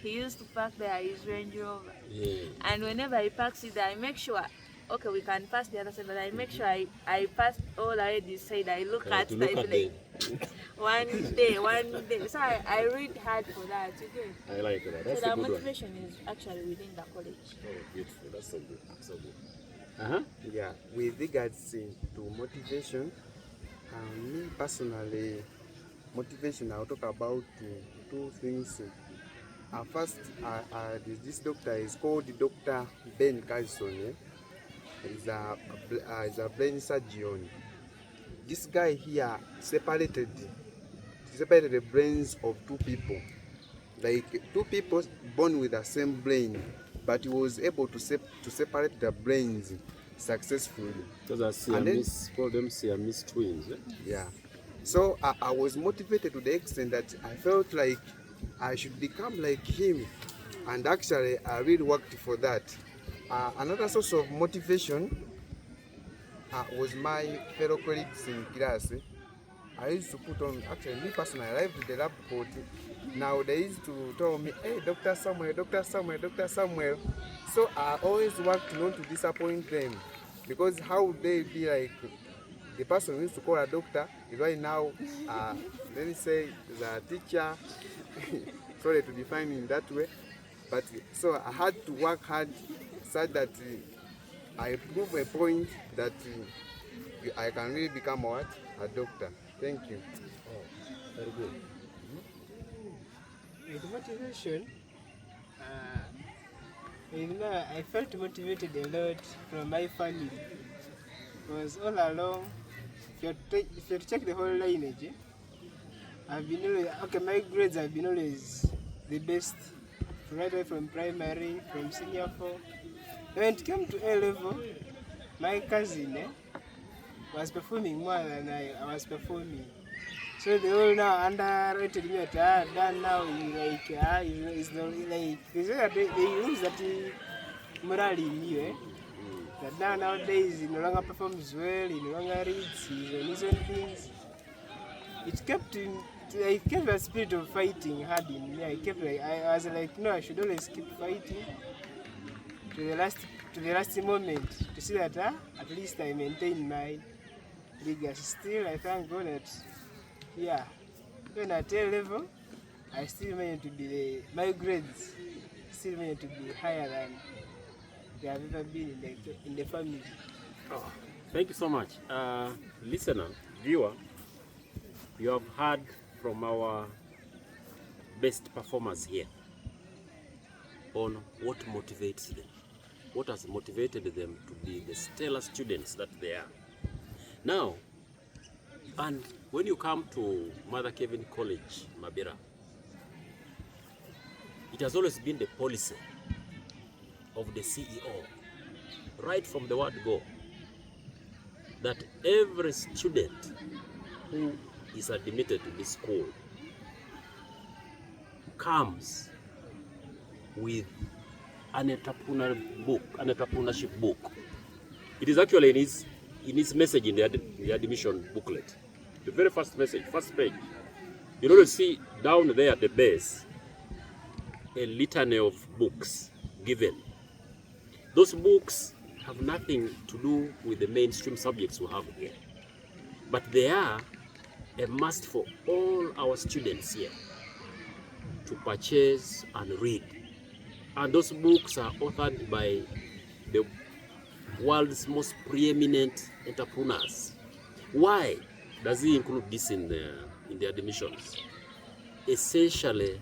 he used to park there his Range Rover. Yeah. And whenever he parks it there, I make sure, okay, we can pass the other side, but I make sure I pass all the way this side. I look at to the look at like, one day. So I read hard for that. Okay? I like that. That's So a the good motivation is actually within the college. one. Oh, beautiful. That's so good. So good. Yeah, with regards to motivation, me personally, motivation, I'll talk about two things. First, this doctor is called Dr. Ben Carlson. He's a brain surgeon. This guy here separated the brains of two people. Like two people born with the same brain, but he was able to separate the brains successfully. Because I call them Siamese twins. Yeah. So I was motivated to the extent that I felt like I should become like him, and actually I really worked for that. Another source of motivation was my fellow colleagues in class. I used to put on, actually me personally, I lived the lab coat. Now they used to tell me, hey, Dr. Samuel, Dr. Samuel, Dr. Samuel. So I always worked not to disappoint them, because how would they be like, the person who used to call a doctor is right now, let me say, the teacher. sorry to define in that way, but so I had to work hard so that I prove a point that I can really become what? A doctor. Thank you. Oh, very good. With motivation, I felt motivated a lot from my family, because all along, if you check the whole lineage, I've been always, okay, my grades have been always the best, right away from primary, from senior 4. When it came to A level, my cousin was performing more than I was performing. So they all now underrated me at that now it's not like they use that morale in you, that now nowadays he no longer performs well, he no longer reads, he's on his own things. It kept a spirit of fighting hard in me. I was like, no, I should always keep fighting to the last moment to see that at least I maintain my legacy. Still, I thank God that, yeah, even at A level, I still managed to be my grades still managed to be higher than they have ever been in the family. Oh, thank you so much. Listener, viewer, you have heard from our best performers here on what motivates them, what has motivated them to be the stellar students that they are. Now, and when you come to Mother Kevin College, MABIRA, it has always been the policy of the CEO, right from the word go, that every student who is admitted to this school comes with an entrepreneurship book. It is actually in his message in the admission booklet. The very first message, first page. You know, you see down there at the base a litany of books given. Those books have nothing to do with the mainstream subjects we have here, but they are a must for all our students here to purchase and read. And those books are authored by the world's most preeminent entrepreneurs. Why does he include this in the admissions? Essentially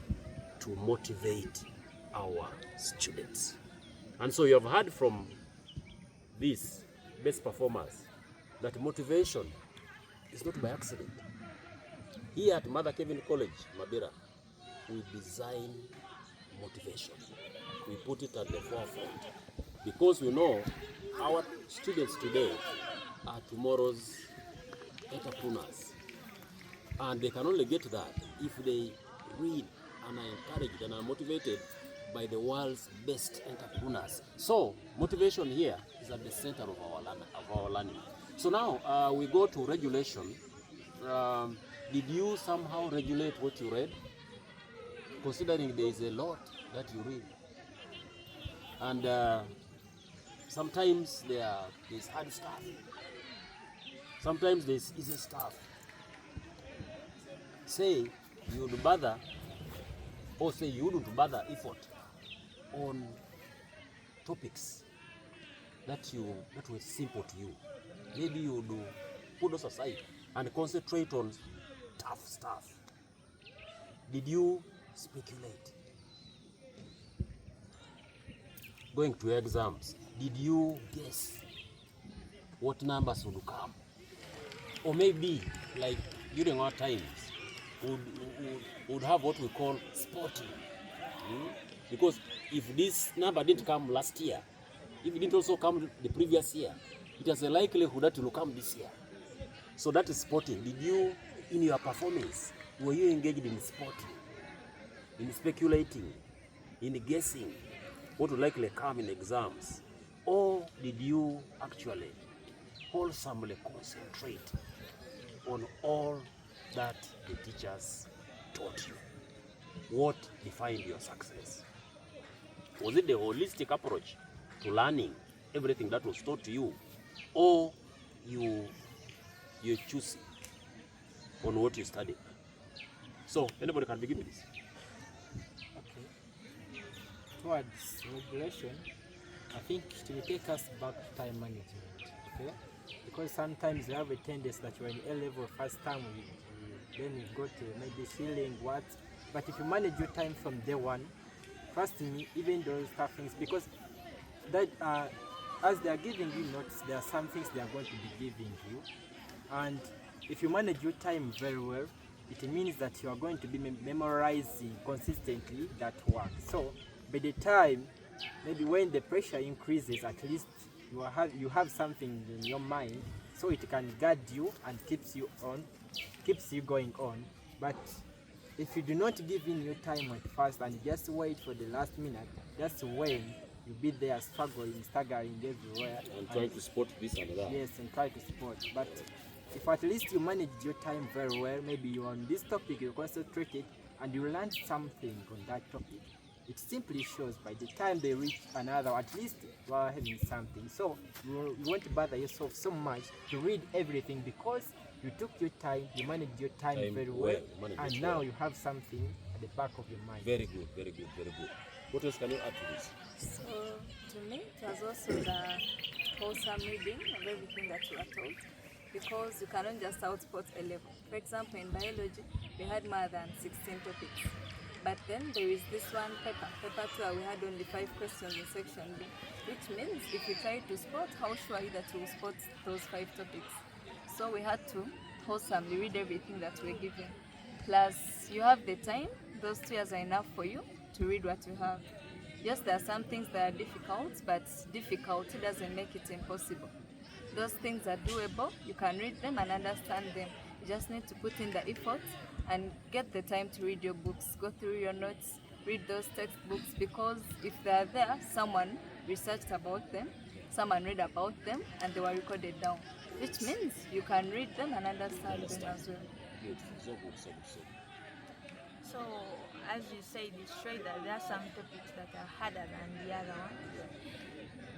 to motivate our students. And so you have heard from these best performers that motivation is not by accident. Here at Mother Kevin College, MABIRA, we design motivation. We put it at the forefront because we know our students today are tomorrow's entrepreneurs. And they can only get that if they read and are encouraged and are motivated by the world's best entrepreneurs. So motivation here is at the center of our learning. So now we go to regulation. Did you somehow regulate what you read? Considering there is a lot that you read. And sometimes there's hard stuff. Sometimes there's easy stuff. Say you would bother, or say you wouldn't bother effort on topics that were simple to you. Maybe you would put those aside and concentrate on tough stuff. Did you speculate? Going to exams, did you guess what numbers would come? Or maybe, like during our times, would have what we call spotting. Because if this number didn't come last year, if it didn't also come the previous year, it has a likelihood that it will come this year. So that is spotting. Did you, in your performance, were you engaged in spotting, in speculating, in guessing what will likely come in exams? Or did you actually wholesomely concentrate on all that the teachers taught you? What defined your success? Was it the holistic approach to learning everything that was taught to you, or you choose on what you studied? So anybody can begin with this. towards regulation, I think it will take us back to time management, okay? Because sometimes you have a tendency that you're in A-level first time, then you go to maybe ceiling, what? But if you manage your time from day one, trust me, even those tough things, because that as they are giving you notes, there are some things they are going to be giving you, and if you manage your time very well, it means that you are going to be memorizing consistently that work. So by the time, maybe when the pressure increases, at least you have something in your mind, so it can guide you and keeps you going on. But if you do not give in your time at first and just wait for the last minute, that's when you'll be there struggling, staggering everywhere. And trying to spot this and that. Yes, and try to spot. But if at least you manage your time very well, maybe you're on this topic, you concentrate it, and you learn something on that topic, it simply shows by the time they reach another, at least you are having something. So you won't bother yourself so much to read everything, because you took your time, you managed your time very well, and now you have something at the back of your mind. Very good, very good, very good. What else can you add to this? So to me, it was also the wholesome reading of everything that you are told, because you cannot just outspot a level. For example, in biology, we had more than 16 topics. But then there is this one paper 2, we had only 5 questions in section B, which means if you try to spot, how sure are you that you will spot those 5 topics? So we had to wholesomely read everything that we're given. Plus, you have the time, those 2 years are enough for you to read what you have. Yes, there are some things that are difficult, but difficulty doesn't make it impossible. Those things are doable, you can read them and understand them. You just need to put in the effort and get the time to read your books, go through your notes, read those textbooks, because if they are there, someone researched about them, someone read about them, and they were recorded down, which means you can read them and understand them as well. Beautiful, so good, so good, so good. So, as you said, it's true that there are some topics that are harder than the other one.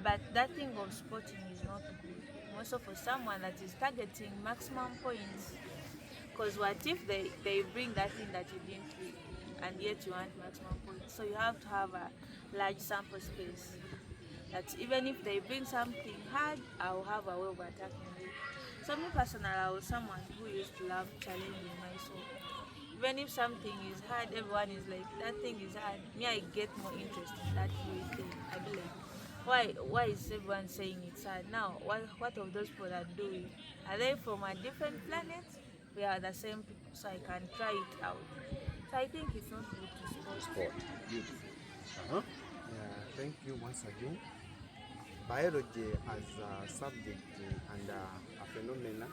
But that thing of spotting is not good. Also for someone that is targeting maximum points. Because what if they bring that thing that you didn't read and yet you want maximum points? So you have to have a large sample space. That even if they bring something hard, I will have a way of attacking it. So me personally, I was someone who used to love challenging myself. Even if something is hard, everyone is like, that thing is hard. Me, I get more interest in that very thing. I be like, why is everyone saying it's hard? Now, what of those people that do it? Are they from a different planet? We are the same people, so I can try it out. So I think it's not good to sport. Beautiful. Yeah, thank you once again. Biology as a subject and a phenomenon,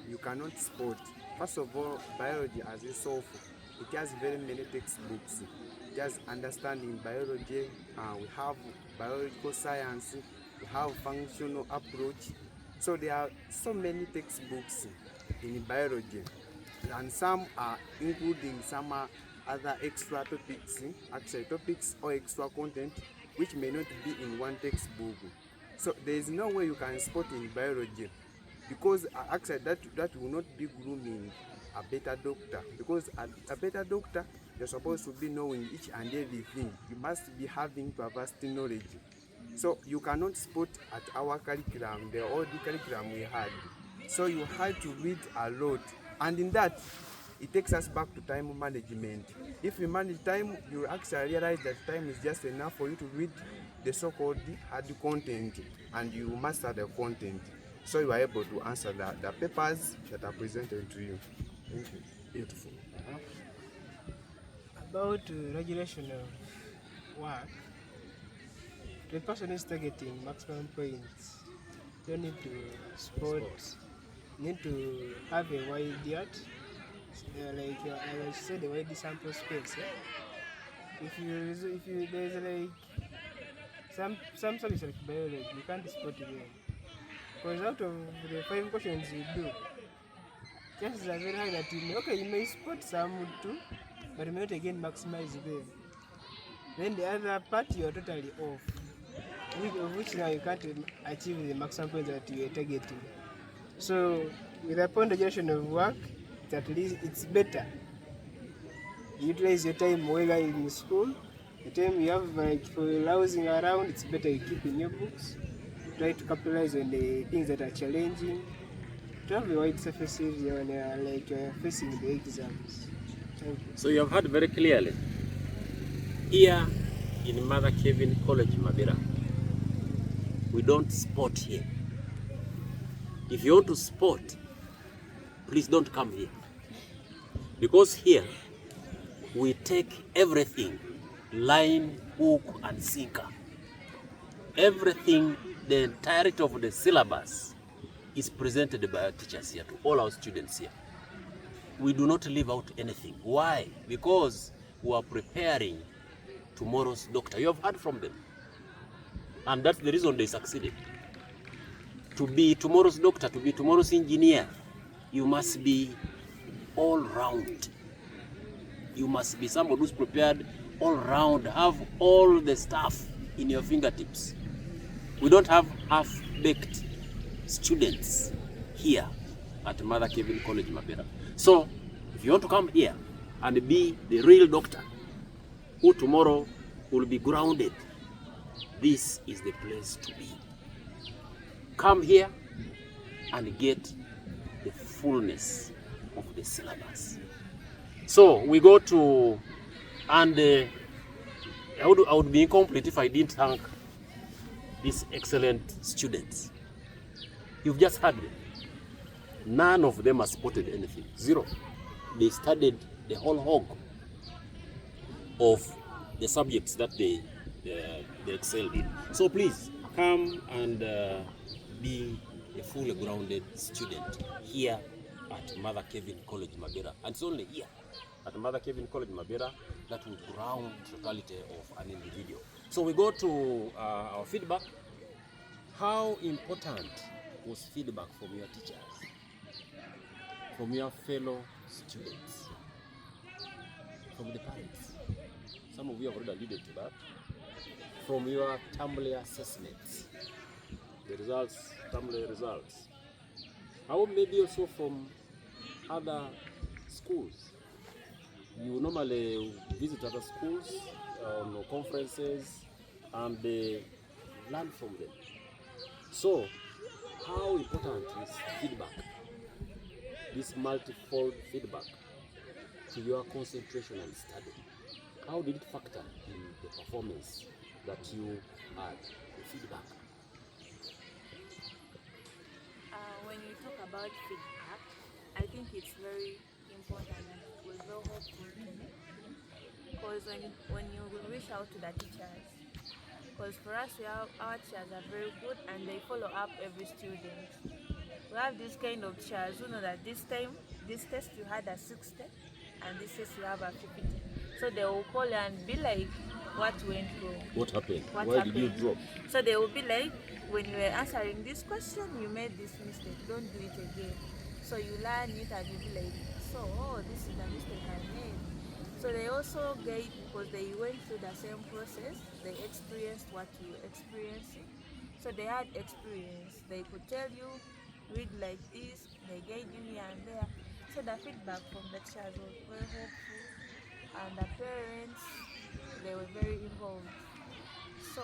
you cannot spot. First of all, biology as itself, it has very many textbooks. Just understanding biology, we have biological science, we have functional approach. So there are so many textbooks in biology, and some are including some other extra topics, actually topics or extra content which may not be in one textbook. So there is no way you can spot in biology, because actually that will not be grooming a better doctor, because a better doctor, you're supposed to be knowing each and everything. You must be having to have vast knowledge. So you cannot spot at our curriculum, the old curriculum we had. So you had to read a lot, and in that it takes us back to time management. If you manage time, you actually realize that time is just enough for you to read the so-called hard content, and you master the content. So you are able to answer the papers that are presented to you. Thank you. Beautiful. About regulation of work, the person is targeting maximum points. You need to spot, need to have a wide yard, like I said, a wide sample space. If you there's like some subjects like biology, you can't spot them, because out of the 5 questions you do, chances are very high that you may spot some too, but you may not again maximize them. Then the other part you are totally off, which now you can't achieve the maximum points that you are targeting. So with a point duration of work, at least it's better. You utilize your time whether in school The time you have like for lounging around, it's better you keep in your books. Try to capitalize on the things that are challenging. To have a wide surfaces when you're facing the exams. Thank you. So you have heard very clearly. Here in Mother Kevin College, MABIRA, we don't sport here. If you want to sport, please don't come here. Because here, we take everything, line, hook, and sinker. Everything, the entirety of the syllabus is presented by our teachers here to all our students here. We do not leave out anything. Why? Because we are preparing tomorrow's doctor. You have heard from them. And that's the reason they succeeded. To be tomorrow's doctor, to be tomorrow's engineer, you must be all round. You must be somebody who's prepared all round, have all the stuff in your fingertips. We don't have half-baked students here at Mother Kevin College, MABIRA. So, if you want to come here and be the real doctor, who tomorrow will be grounded, this is the place to be. Come here and get the fullness of the syllabus. So we go to, and I would be incomplete if I didn't thank these excellent students. You've just heard them. None of them has spotted anything. Zero. They studied the whole hog of the subjects that they excelled in. So please come and be a fully grounded student here at Mother Kevin College, MABIRA. And it's only here at Mother Kevin College, MABIRA that will ground the totality of an individual. So we go to our feedback. How important was feedback from your teachers, from your fellow students, from the parents? Some of you have already alluded to that. From your Tumblr assessments, the results, Tumblr results. How maybe also from other schools. You normally visit other schools, conferences, and learn from them. So, how important is feedback, this multifold feedback, to your concentration and study? How did it factor in the performance that you had, the feedback? When you talk about feedback, I think it's very important and it was very helpful to me. Because when you reach out to the teachers, because for us our teachers are very good and they follow up every student. We have this kind of teachers who know that this time, this test you had a 60 and this test you have a 50. So they will call and be like, what went wrong? What happened? Why did you drop? So they will be like, when you were answering this question, you made this mistake, don't do it again. So you learn it and you be like, so, this is the mistake I made. So they also guide, because they went through the same process, they experienced what you experienced. So they had experience. They could tell you, read like this, they guide you here and there. So the feedback from the teachers was very helpful, and the parents, they were very involved. So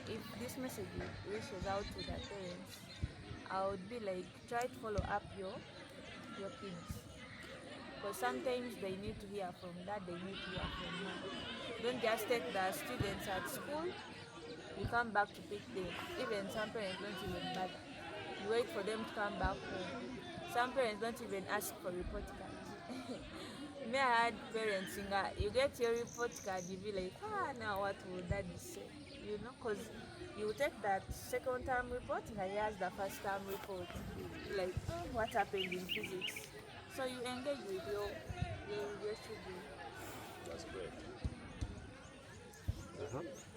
if this message reaches out to the parents, I would be like, try to follow up your kids. Because sometimes they need to hear from that, they need to hear from mom. Don't just take the students at school, you come back to pick them. Even some parents don't even bother. You wait for them to come back home. Some parents don't even ask for report cards. Me, I had parents saying, you get your report card, you be like, now what will daddy say? You know, because you take that second term report and he has the first term report. Like, what happened in physics? So you engage with your children. That's great.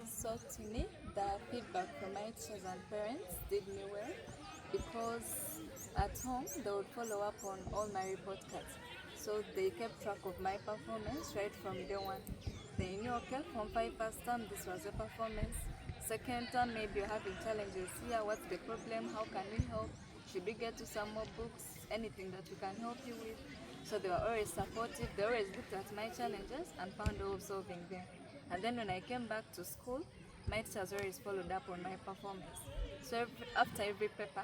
So to me, the feedback from my teachers and parents did me well, because at home they would follow up on all my report cards. So they kept track of my performance right from day one. They knew, okay, from 5 first term, this was your performance. Second term, maybe you're having challenges here. What's the problem? How can we help? Should we get to some more books? Anything that we can help you with? So they were always supportive. They always looked at my challenges and found a way of solving them. And then when I came back to school, my teachers always followed up on my performance. So after every paper,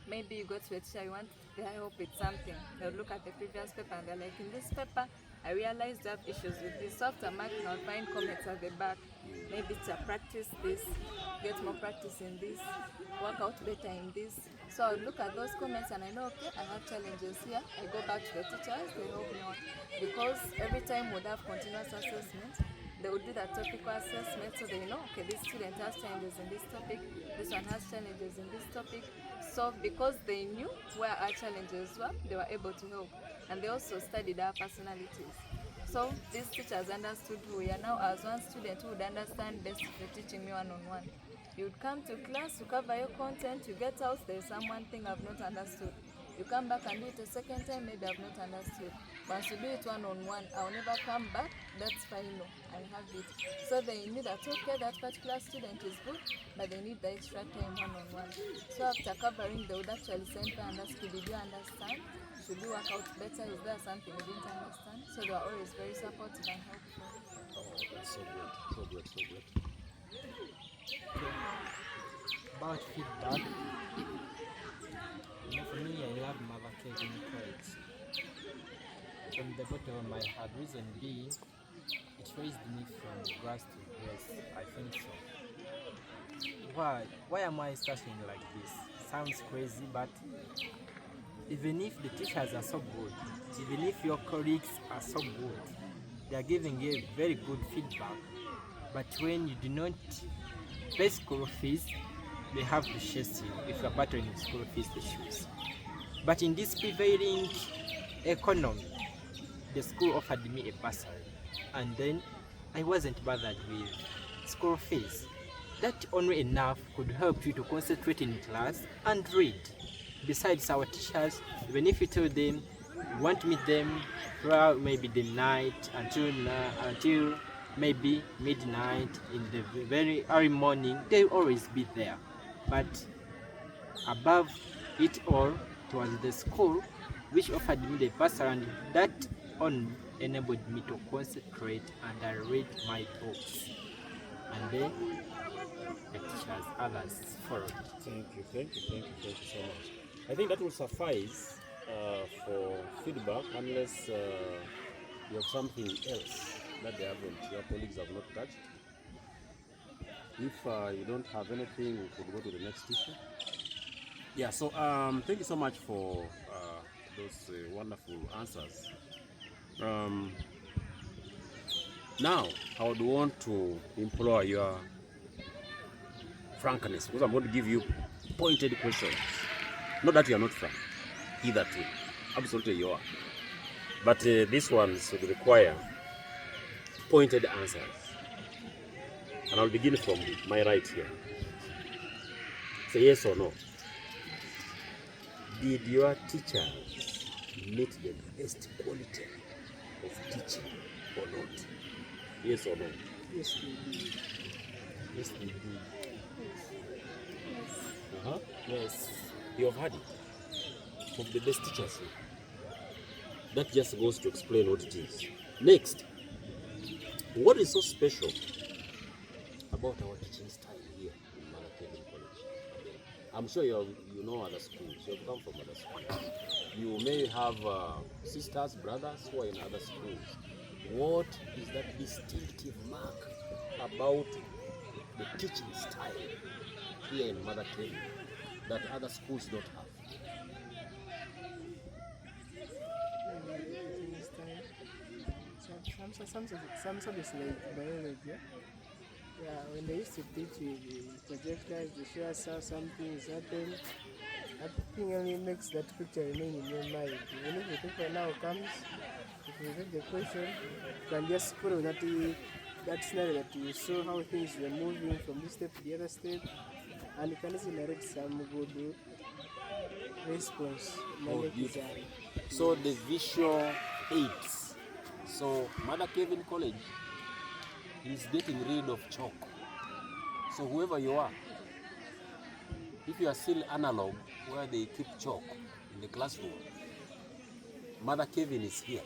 maybe you go to a teacher, you want their help with something. They'll look at the previous paper and they're like, in this paper, I realized I have issues with this. So after marking, I'll find comments at the back. Maybe to practice this, get more practice in this, work out better in this. So I would look at those comments and I know, okay, I have challenges here. I go back to the teachers, they help me out. Because every time we'd have continuous assessment, they would do that topical assessment so they know, okay, this student has challenges in this topic, this one has challenges in this topic. So because they knew where our challenges were, they were able to help. And they also studied our personalities. So these teachers understood who we are. Now as one student who would understand best if you're teaching me one-on-one. You would come to class, you cover your content, you get out, there's some one thing I've not understood. You come back and do it a second time, maybe I've not understood. Once you do it one-on-one, I'll never come back, that's fine, no, I have it. So they knew that, okay, that particular student is good, but they need the extra time one-on-one. So after covering, they would actually send me and ask you, did you understand? Should you work out better? Is there something you didn't understand? So they were always very supportive and helpful. Oh, that's so great, so great, so great. About feedback, for me, I love MABIRA College. From the bottom of my heart, reason being, it raised me from grass to grace. I think so. Why am I starting like this? Sounds crazy, but even if the teachers are so good, even if your colleagues are so good, they are giving you very good feedback. But when you do not pay school fees, they have to chase you if you are battling school fees issues. But in this prevailing economy, the school offered me a bursary, and then I wasn't bothered with school fees. That only enough could help you to concentrate in class and read. Besides, our teachers, even if you tell them you want to meet them throughout maybe the night until maybe midnight, in the very early morning, they'll always be there. But above it all, it was the school which offered me the bursary, and that on enabled me to concentrate and I read my books. And then the teachers, others followed. Thank you so much. I think that will suffice for feedback, unless you have something else that your colleagues have not touched. If you don't have anything, we could go to the next issue. Yeah, so thank you so much for those wonderful answers. Now, I would want to implore your frankness, because I'm going to give you pointed questions. Not that you are not frank, either too. Absolutely you are. But these ones would require pointed answers. And I'll begin from my right here. Say yes or no. Did your teachers meet the best quality of teaching or not? Yes or no? Yes, we do. Yes, they do. Yes. Yes. You have had it from the best teachers here. That just goes to explain what it is. Next, what is so special about our teaching style here in MABIRA College? I'm sure you know other schools. You have come from other schools. You may have sisters, brothers who are in other schools. What is that distinctive mark about the teaching style here in MABIRA that other schools don't have? Some subjects like biology, yeah, when they used to teach with the projectors, they show us how something is happening. That thing only makes that picture remain in your mind. Even if the paper now comes, if you read the question, you can just put on that scenario that you saw how things were moving from this step to the other step, and you can easily narrate some good response. Oh, beautiful. So the visual aids. So MABIRA College is getting rid of chalk. So whoever you are, if you are still analog where they keep chalk in the classroom, MABIRA is here.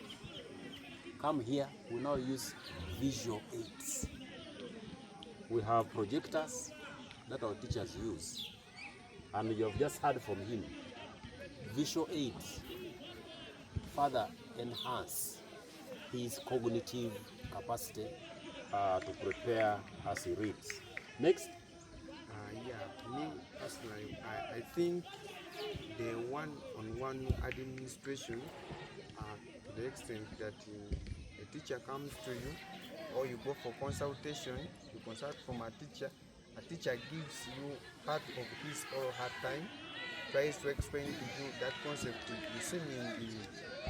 Come here, we now use visual aids. We have projectors that our teachers use, and you have just heard from him. Visual aids further enhance his cognitive capacity to prepare as he reads. Next. Yeah, me personally, I think the one-on-one administration, to the extent that a teacher comes to you, or you go for consultation, you consult from a teacher gives you part of his or her time, tries to explain to you that concept. You seemingly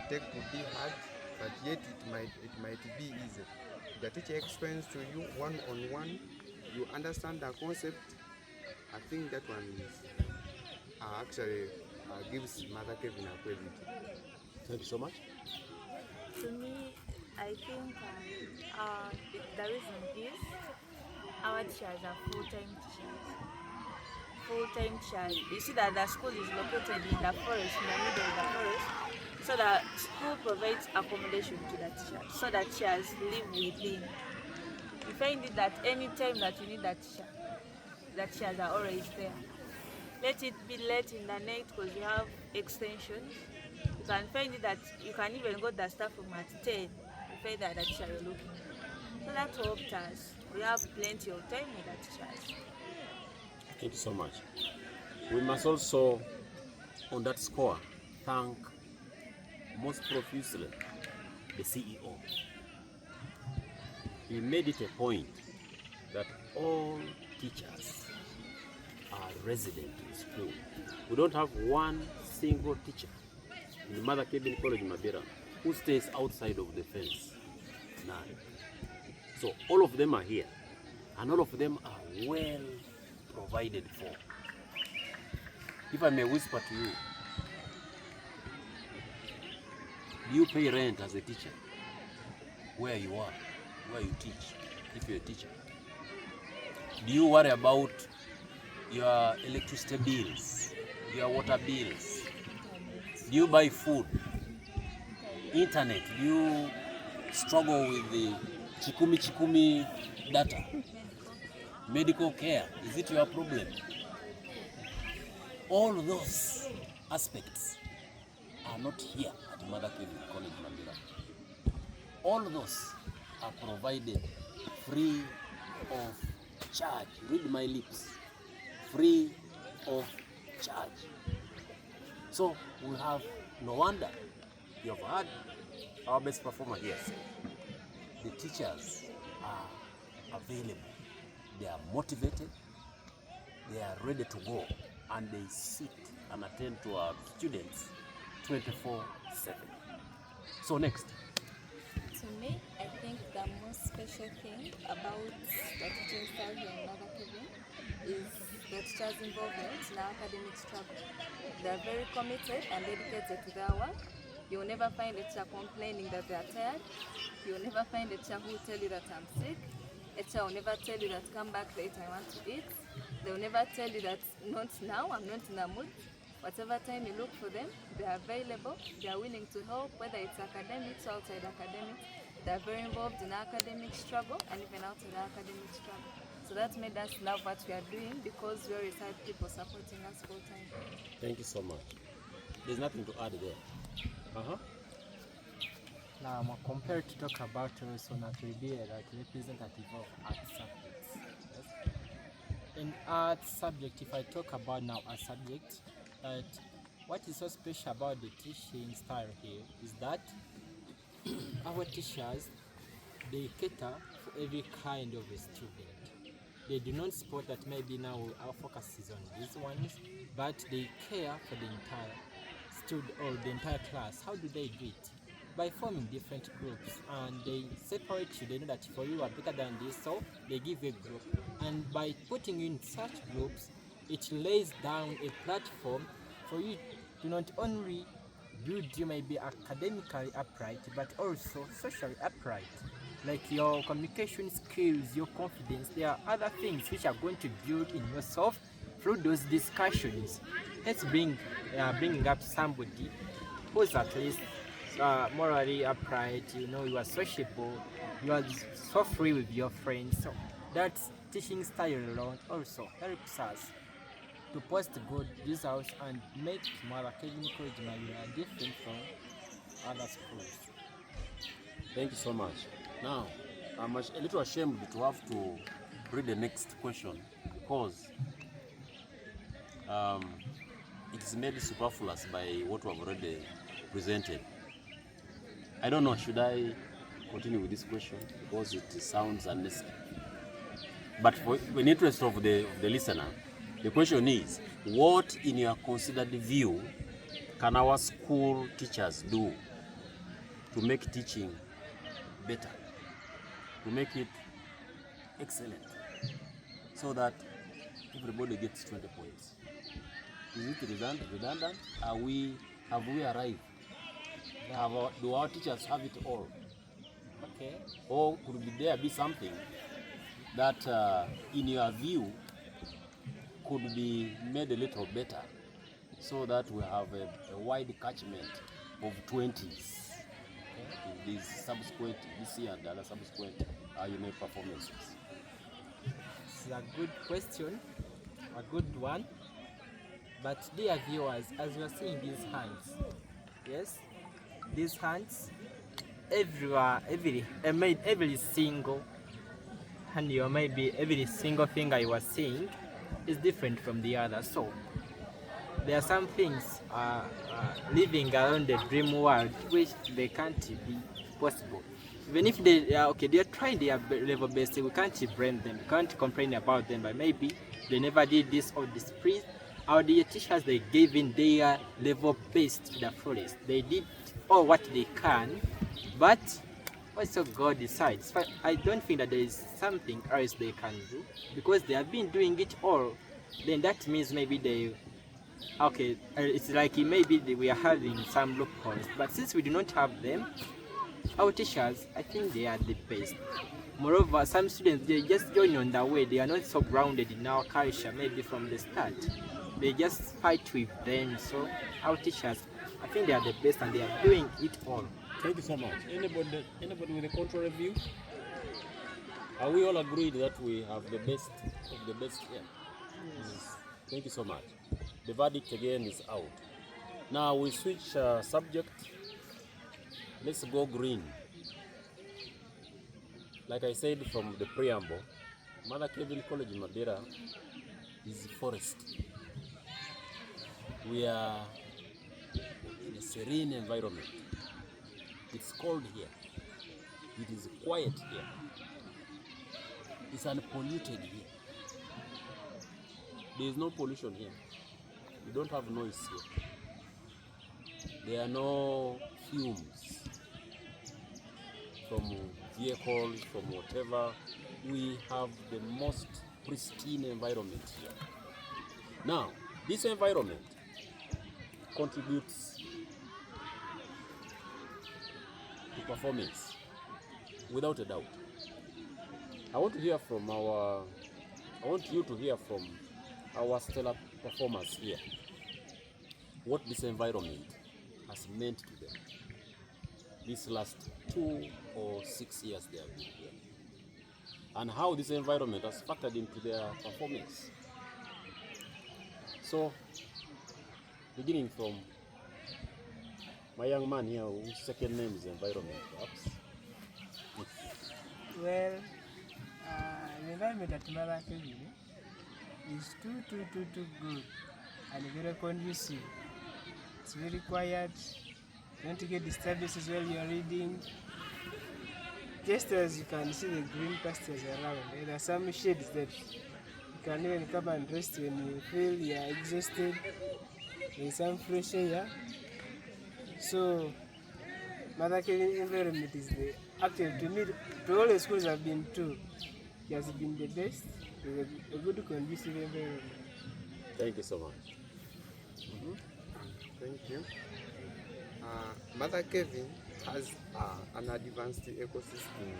take to be hard, but yet it might be easy. The teacher explains to you one-on-one, you understand the concept. I think that one is actually gives Mother Kevin a credit. Thank you so much. To me, I think the reason is our teachers are full-time teachers. Full-time teachers. You see that the school is located in the forest, in the middle of the forest. So the school provides accommodation to the teachers, so that teachers live within. You find it that any time that you need that teacher, the teachers are always there. Let it be late in the night because you have extensions. You can find it that you can even go to the staff room at 10. You find that the teacher you're looking at. So that helped us. We have plenty of time with the teachers. Thank you so much. We must also, on that score, thank most profusely the CEO. He made it a point that all teachers are resident in school. We don't have one single teacher in Mother Kevin College MABIRA who stays outside of the fence. None. So all of them are here, and all of them are well provided for. If I may whisper to you, do you pay rent as a teacher where you are, where you teach, if you're a teacher? Do you worry about your electricity bills, your water bills? Do you buy food, internet? Do you struggle with the chikumi data, medical care? Is it your problem? All those aspects are not here at Mother Kevin College MABIRA. All those are provided free of charge. Read my lips. Free of charge. So we have no wonder you have heard our best performer here say the teachers are available, they are motivated, they are ready to go, and they sit and attend to our students 24/7. So next. To me, I think the most special thing about the teaching style here in Mother Kevin is the teachers' involvement in our academic struggle. They are very committed and dedicated to their work. You will never find a teacher complaining that they are tired. You will never find a teacher who will tell you that I'm sick. A teacher will never tell you that come back late, I want to eat. They will never tell you that not now, I'm not in a mood. Whatever time you look for them, they are available, they are willing to help, whether it's academics or outside academics. They are very involved in our academic struggle and even outside our academic struggle. So that made us love what we are doing because we always had people supporting us full time. Thank you so much. There's nothing to add there. Now I'm compared to talk about also not will be like representative of art subjects. Yes? In art subject, if I talk about now a subject, that what is so special about the teaching style here is that our teachers, they cater for every kind of a student. They do not spot that maybe now our focus is on these ones, but they care for the entire student or the entire class. How do they do it? By forming different groups, and they separate you. They know that for you are better than this, so they give a group, and by putting you in such groups, it lays down a platform for you to not only build you may be academically upright, but also socially upright. Like your communication skills, your confidence, there are other things which are going to build in yourself through those discussions. Let's bringing up somebody who's at least morally upright, you know, you are sociable, you are so free with your friends. So That teaching style alone also helps us to post good results and make Mother Kevin College MABIRA different from other schools. Thank you so much. Now, I'm a little ashamed to have to read the next question because it is made superfluous by what we have already presented. I don't know, should I continue with this question because it sounds unnecessary? But in the interest of the listener, the question is, what in your considered view can our school teachers do to make teaching better, to make it excellent, so that everybody gets 20 points? Is it redundant? Have we arrived? Do our teachers have it all? Okay. Or could there be something that, in your view, could be made a little better, so that we have a wide catchment of 20s in these subsequent, this year and the other subsequent UNEB performances? It's a good question, a good one. But dear viewers, as you are seeing these hands, yes, these hands, every single hand, or maybe every single finger you are seeing is different from the other. So there are some things living around the dream world which they can't be possible. Even if they are okay, they are trying their level best, we can't blame them, we can't complain about them, but maybe they never did this or this. Our dear teachers, they gave in their level best to the fullest. They did all what they can, but also God decides. But I don't think that there is something else they can do, because they have been doing it all. Then that means maybe they, okay, it's like maybe we are having some loopholes, but since we do not have them, our teachers, I think they are the best. Moreover, some students, they just join on the way. They are not so grounded in our culture, maybe from the start. They just fight with them. So our teachers, I think they are the best, and they are doing it all. Thank you so much. Anybody with a contrary view? Are we all agreed that we have the best of the best here? Yes. Thank you so much. The verdict again is out. Now we switch subject. Let's go green. Like I said from the preamble, Mother Kevin College MABIRA is forest. We are in a serene environment. It's cold here. It is quiet here. It's unpolluted here. There is no pollution here. We don't have noise here. There are no fumes from vehicles, from whatever. We have the most pristine environment here. Now, this environment contributes to performance, without a doubt. I want you to hear from our stellar performers here what this environment has meant to them these last 2 or 6 years they have been here, and how this environment has factored into their performance. So, beginning from my young man here, whose second name is environment, perhaps. Well, the environment at Mother Kevin is too good and very conducive. It's very quiet. You don't get disturbances while you are reading. Just as you can see the green pastures around, there are some shades that you can even come and rest when you feel you are exhausted. There's some fresh air. So, Mother Kevin environment is actually, to me, to all the schools I've been to, it has been the best. It's a good conducive environment. Thank you so much. Thank you. Mother Kevin has an advanced ecosystem.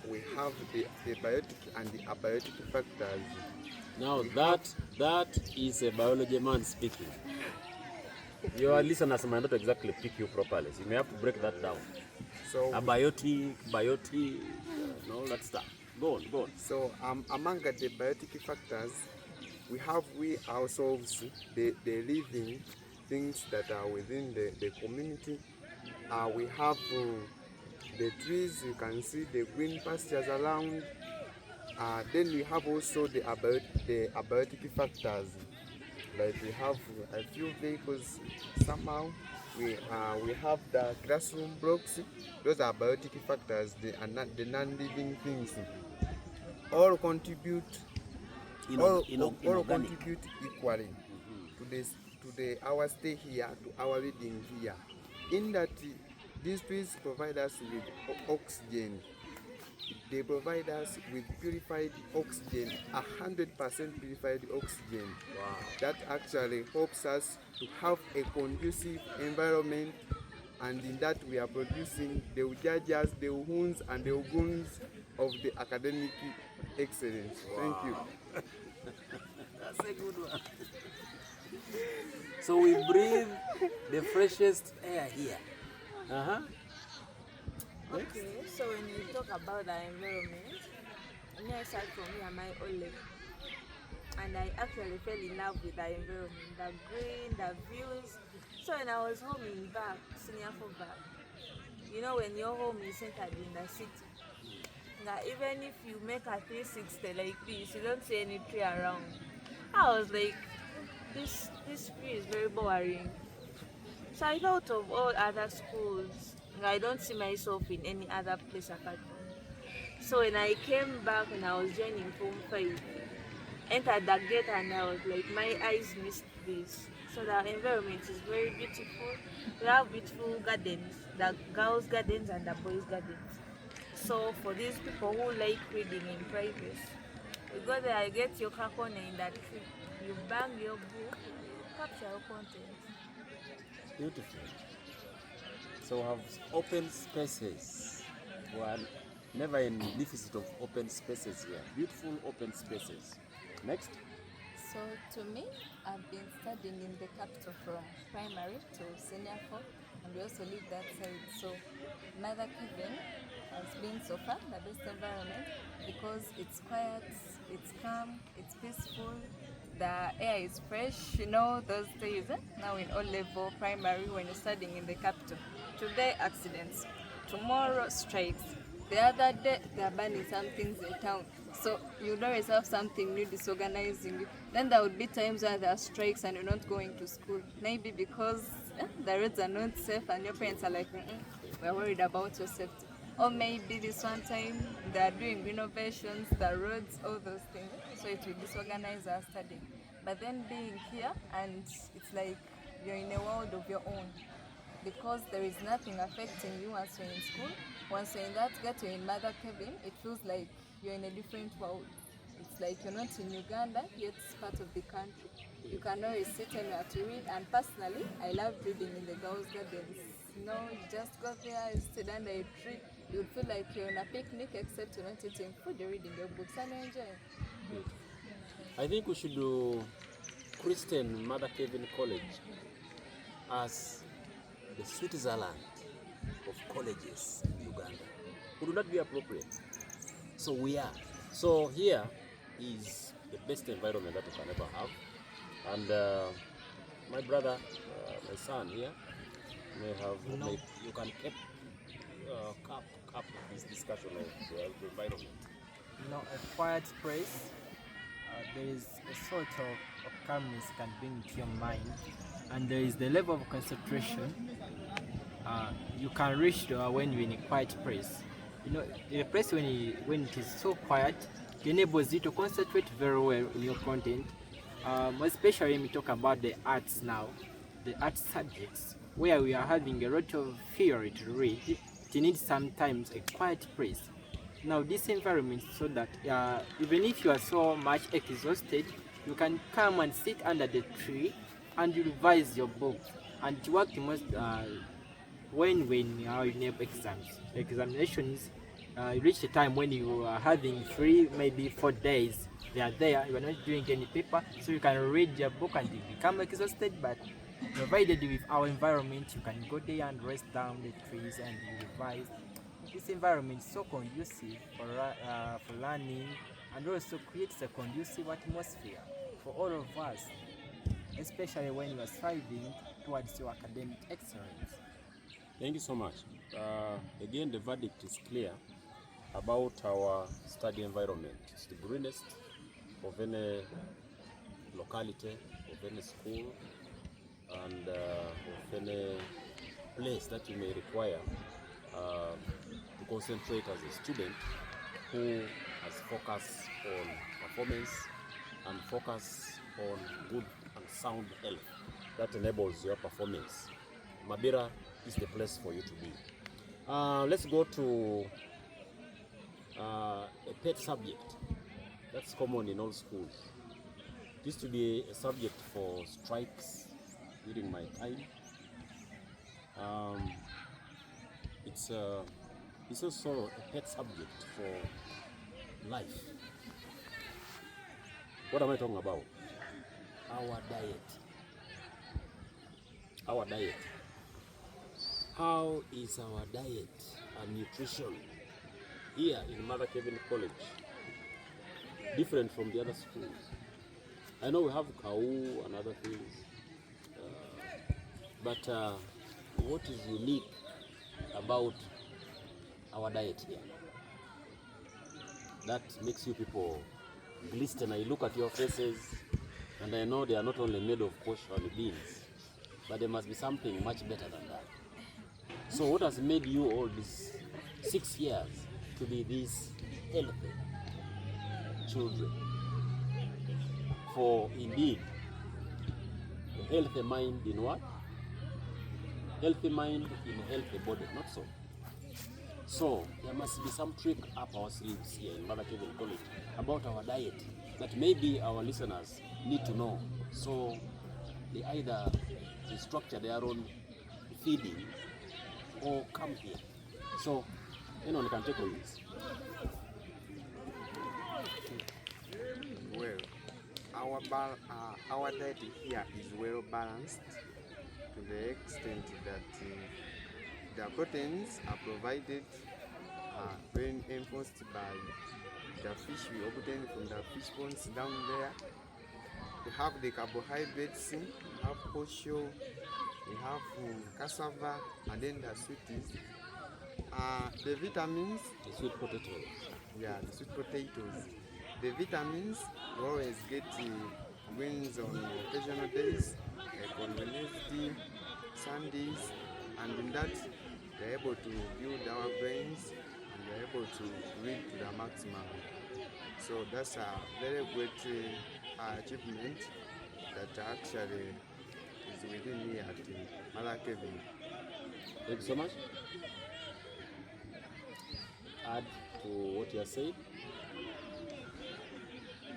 We have the biotic and the abiotic factors. Now that is a biology man speaking. Your listeners might not exactly pick you properly, so you may have to break that down. So abiotic, biotic, and all that stuff. Go on, go on. So among the biotic factors, we ourselves, the living things that are within the community. We have the trees, you can see the green pastures around. Then we have also the abiotic factors, like we have a few vehicles somehow. We have the classroom blocks. Those are biotic factors. They are not the non-living things. All contribute all contribute equally to this our stay here, to our reading here. In that these trees provide us with oxygen. They provide us with purified oxygen, 100% purified oxygen. Wow. That actually helps us to have a conducive environment, and in that we are producing the ujajas, the uhuns, and the uguns of the academic excellence. Wow. Thank you. That's a good one. So we breathe the freshest air here. Okay, so when you talk about the environment, me aside from me and my own level, and I actually fell in love with the environment, the green, the views. So when I was home in back, senior for back, you know, when your home is centered in the city, now even if you make a 360 like this, you don't see any tree around. I was like, this tree is very boring. So I thought of all other schools. I don't see myself in any other place apart from. So when I came back and I was joining Form 5, entered the gate and I was like, my eyes missed this. So the environment is very beautiful. We have beautiful gardens, the girls' gardens and the boys' gardens. So for these people who like reading in privacy, you go there, you get your car corner in that tree, you bang your book, you capture your content. Beautiful. So we have open spaces. We are never in deficit of open spaces here. Beautiful open spaces. Next. So to me, I've been studying in the capital from primary to senior 4, and we also live that side. So Mother Kevin has been so far the best environment because it's quiet, it's calm, it's peaceful, the air is fresh, you know, those days. Now in O-level primary when you're studying in the capital. Today accidents, tomorrow strikes, the other day they're banning some things in town. So you always have something new disorganizing you. Then there would be times where there are strikes and you're not going to school. Maybe because the roads are not safe and your parents are like, we're worried about your safety. Or maybe this one time they're doing renovations, the roads, all those things. So it will disorganize our study. But then being here, and it's like you're in a world of your own. Because there is nothing affecting you once you're in school. Once you're in that ghetto in Mother Kevin, it feels like you're in a different world. It's like you're not in Uganda, yet it's part of the country. You can always sit anywhere to read, and personally, I love reading in the girls' gardens. You know, you just go there, you sit under a tree, you would feel like you're on a picnic, except you're not eating food, you're reading your books, and you enjoy. I think we should do Christian Mother Kevin College as the Switzerland of colleges in Uganda. Would that be appropriate? So we are. So here is the best environment that we can ever have. And my brother, my son here, you can cap this discussion of the environment. You know, a quiet place, there is a sort of calmness can bring to your mind, and there is the level of concentration you can reach when you're in a quiet place. You know, a place when it is so quiet, it enables you to concentrate very well in your content, especially when we talk about the arts now, the art subjects, where we are having a lot of theory to read. You need sometimes a quiet place. Now this environment, so that even if you are so much exhausted, you can come and sit under the tree and you revise your book. And it worked most when our UNEB examinations reach the time when you are having 3, maybe 4 days. They are there, you are not doing any paper, so you can read your book and you become exhausted, but provided with our environment, you can go there and rest down the trees and you revise. This environment is so conducive for learning, and also creates a conducive atmosphere for all of us, especially when you are striving towards your academic excellence. Thank you so much. Again, the verdict is clear about our study environment. It's the greenest of any locality, of any school, and of any place that you may require to concentrate as a student who has focus on performance and focus on good and sound health that enables your performance. MABIRA is the place for you to be. Let's go to a pet subject that's common in all schools. It used to be a subject for strikes during my time. It's also a pet subject for life. What am I talking about? Our diet. Our diet. How is our diet and nutrition here in Mother Kevin College different from the other schools? I know we have cow and other things, but what is unique about our diet here that makes you people glisten? I look at your faces and I know they are not only made of kosher beans, but there must be something much better than that. So what has made you all these 6 years to be these healthy children? For indeed, a healthy mind in what? Healthy mind in a healthy body, not so. So there must be some trick up our sleeves here in Mother Kevin College about our diet that maybe our listeners need to know. So they either structure their own feeding or come here. So anyone can take on this. Well, our diet here is well balanced to the extent that the proteins are provided, reinforced by the fish we obtain from the fish ponds down there. We have the carbohydrates, we have posho, we have cassava, and then the sweeties. The vitamins, The sweet potato. yeah, the sweet potatoes. The vitamins, we always get greens on occasional days, like on Wednesday, Sundays, and in that we're able to build our brains and we're able to read to the maximum. So that's a very great achievement that actually is within me at Mother Kevin. Thank you so much. Add to what you are saying.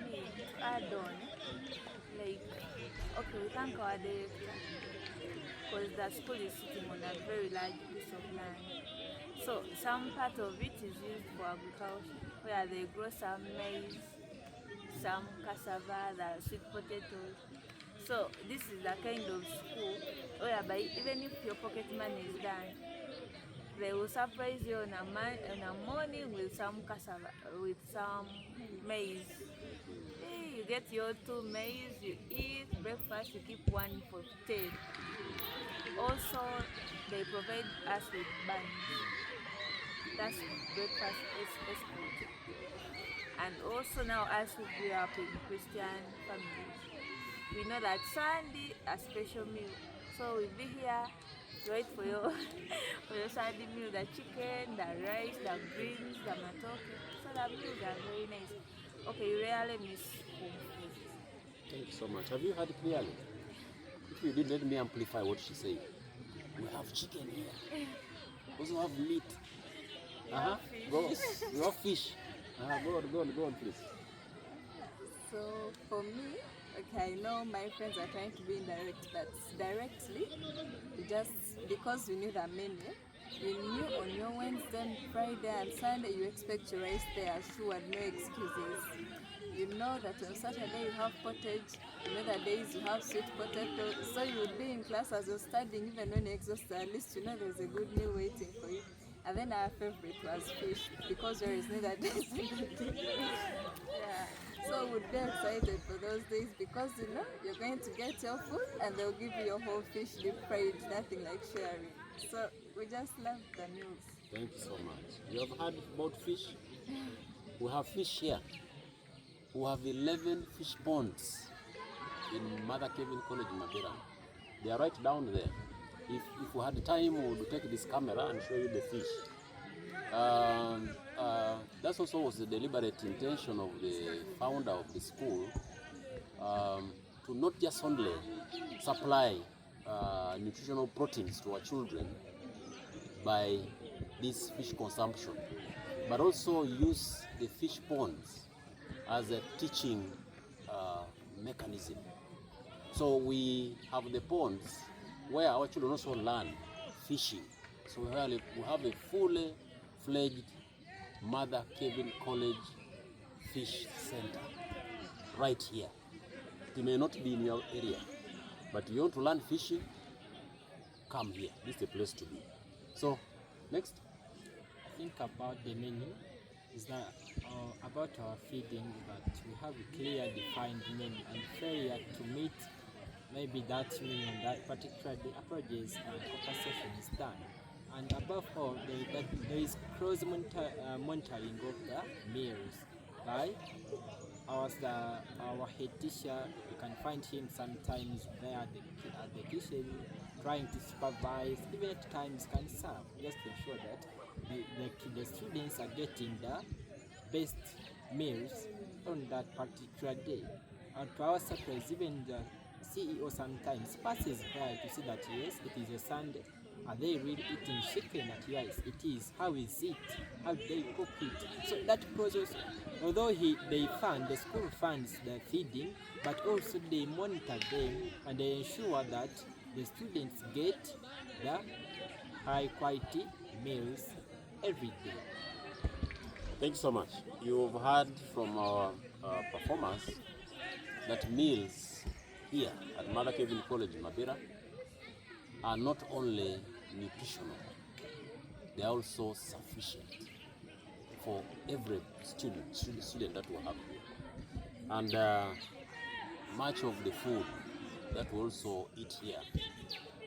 To add on, like, okay, we thank our director because the school is sitting on a very large piece of land. So some part of it is used for agriculture, where they grow some maize, some cassava, the sweet potatoes. So this is the kind of school whereby even if your pocket money is done, they will surprise you on a morning with some cassava, with some maize. Hey, you get your 2 maize, you eat breakfast, you keep 1 for 10. Also, they provide us with buns. That's breakfast export. And also now, as we grew up in Christian families, we know that Sunday a special meal. So we'll be here to wait for your for your Sunday meal, the chicken, the rice, the greens, the matoke. So the meals are very nice. Okay, you rarely miss home food. Thank you so much. Have you heard clearly? If you did, let me amplify what she said. We have chicken here. We also have meat. Go. We have fish. Go on, please. So for me, okay, I know my friends are trying to be indirect, but directly, just because we knew the menu, we knew on your Wednesday, Friday, and Sunday you expect your rice there, assured, no excuses. You know that on Saturday you have pottage, on other days you have sweet potato, so you would be in class as you're studying, even when you're exhausted, at least you know there's a good meal waiting for you. And then our favorite was fish because there is neither days in the day. Yeah. So we'd be excited for those days because you know you're going to get your food and they'll give you your whole fish deep fried, nothing like sharing. So we just love the meals. Thank you so much. You have heard about fish? We have fish here. We have 11 fish ponds in Mother Kevin College, MABIRA. They are right down there. If we had time, we would take this camera and show you the fish. That also was the deliberate intention of the founder of the school, to not just only supply nutritional proteins to our children by this fish consumption, but also use the fish ponds as a teaching mechanism. So we have the ponds where our children also learn fishing. So we have a fully fledged Mother Kevin College Fish Center right here. It may not be in your area, but you want to learn fishing, come here. This is the place to be. So, next. I think about the menu is that about our feeding, that we have a clear defined menu, and failure to meet maybe that menu on that particular day approaches and compensation is done. And above all, there is cross monitoring of the meals by our head teacher. You can find him sometimes there at the kitchen trying to supervise, even at times can serve, just to ensure that the students are getting the best meals on that particular day. And to our surprise, even the CEO sometimes passes by to see that yes, it is a Sunday. Are they really eating chicken? That yes, it is. How is it? How do they cook it? So that process, although the school funds the feeding, but also they monitor them and they ensure that the students get the high quality meals every day. Thank you so much. You've heard from our performers that meals here at Mother Kevin College, MABIRA, are not only nutritional, they are also sufficient for every student that we have here. And much of the food that we also eat here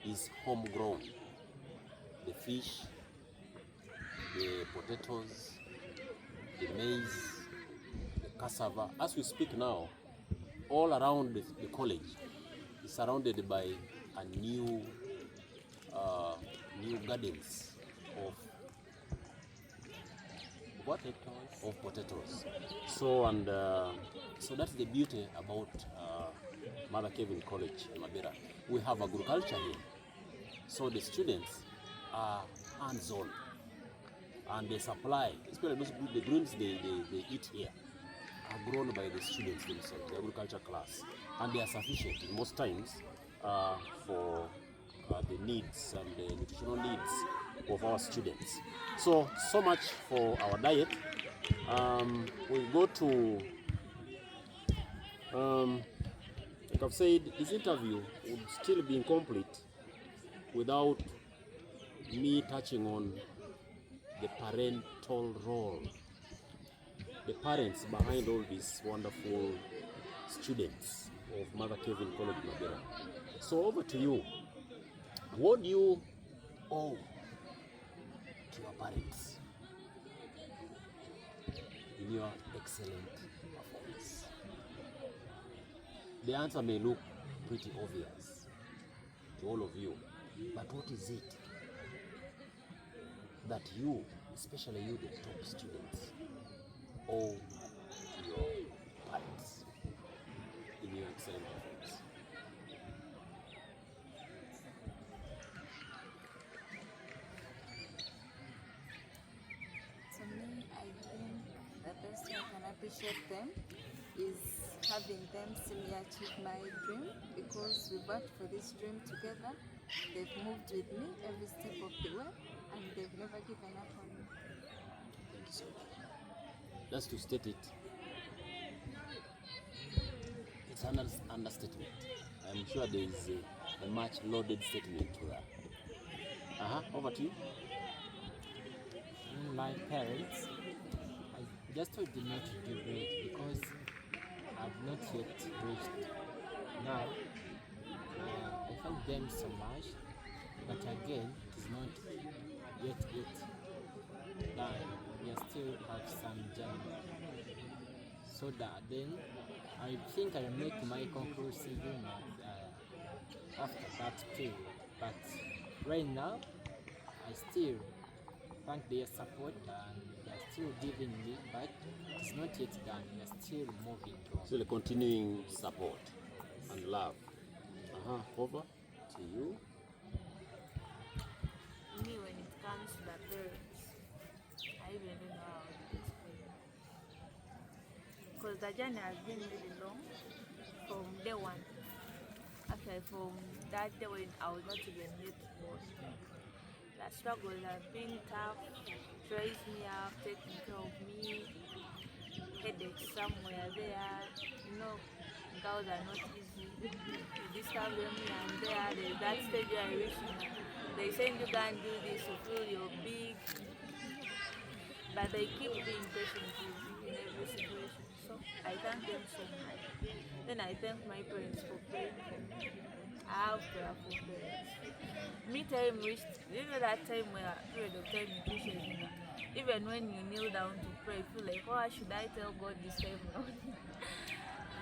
is homegrown. The fish, the potatoes, the maize, the cassava. As we speak now, all around the college is surrounded by a new gardens of what? Of potatoes. So so that's the beauty about Mother Kevin College, MABIRA. We have agriculture here, so the students are hands-on, and they supply, especially the greens they eat here, are grown by the students themselves, the agriculture class, and they are sufficient most times for the needs and the nutritional needs of our students. So much for our diet. We'll go to, like I've said, this interview would still be incomplete without me touching on the parental role, the parents behind all these wonderful students of Mother Kevin College, MABIRA. So over to you. What do you owe to your parents in your excellent performance? The answer may look pretty obvious to all of you, but what is it that you, especially you, the top students, owe to your parents in your excellent performance? To me, I think the best way I can appreciate them is having them see me achieve my dream, because we worked for this dream together. They've moved with me every step of the way, and they've never given up on me. Thank you so much. Just to state it, it's an understatement. I'm sure there is a much loaded statement to that. Over to you. my parents, I just told them not to do it because I've not yet reached. Now, I thank them so much, but again, it is not yet done. We still have some journey. So that then, I think I'll make my conclusive remarks after that period. But right now, I still thank their support and they're still giving me, but it's not yet done. We're still moving on. Still continuing support and love. Over to you. Me, when it comes to the parents, I even don't know how to explain. Because the journey has been really long from day one. Actually, from that day when I was not even yet born. The struggles have been tough, raised me up, taking care of me, headaches somewhere there. You know, girls are not easy. You disturb them here and there. There's that stage where I reach, they say you can't do this, you feel you're big. But they keep being patient with you in every situation. So I thank them so much. Then I thank my parents for praying for me. I have prayerful parents. Me time reached, you know that time where period of time you teach you, even when you kneel down to pray, you feel like, oh, should I tell God this time now?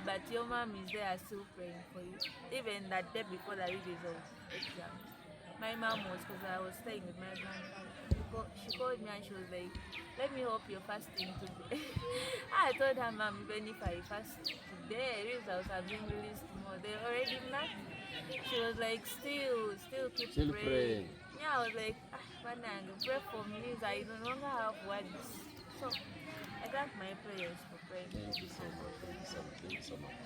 But your mom is there still praying for you. Even that day before the release of exam, my mom was, because I was staying with my grandfather. She called me and she was like, let me hope you're fasting today. I told her, Mom, even if I fast today, results have been released tomorrow. They already not. She was like, still keep praying. Yeah, I was like, Manang, pray for me. I no longer have words. So I thank my parents for praying. Thank you so much. Thank you so much.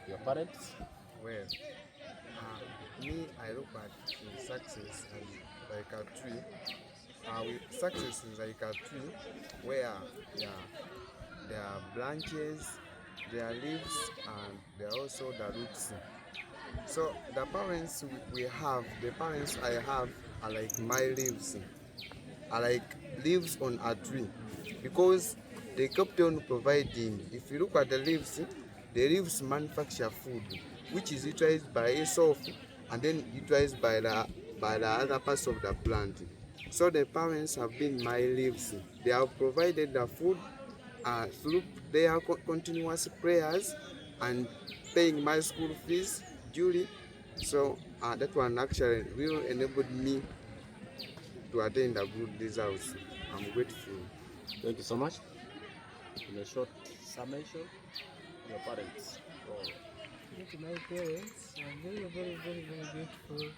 Your parents? Well, me, I look at success as like a tree. Success is like a tree where there are branches, there are leaves, and there are also the roots. So the parents we have, the parents I have are like my leaves, are like leaves on a tree, because they kept on providing. If you look at the leaves manufacture food, which is utilized by itself and then utilized by the other parts of the plant. So the parents have been my leaves. They have provided the food through their continuous prayers and paying my school fees duly. So that one actually will enable me to attain the good results. I'm grateful. Thank you so much. In a short summation, your parents. To my parents, I'm very grateful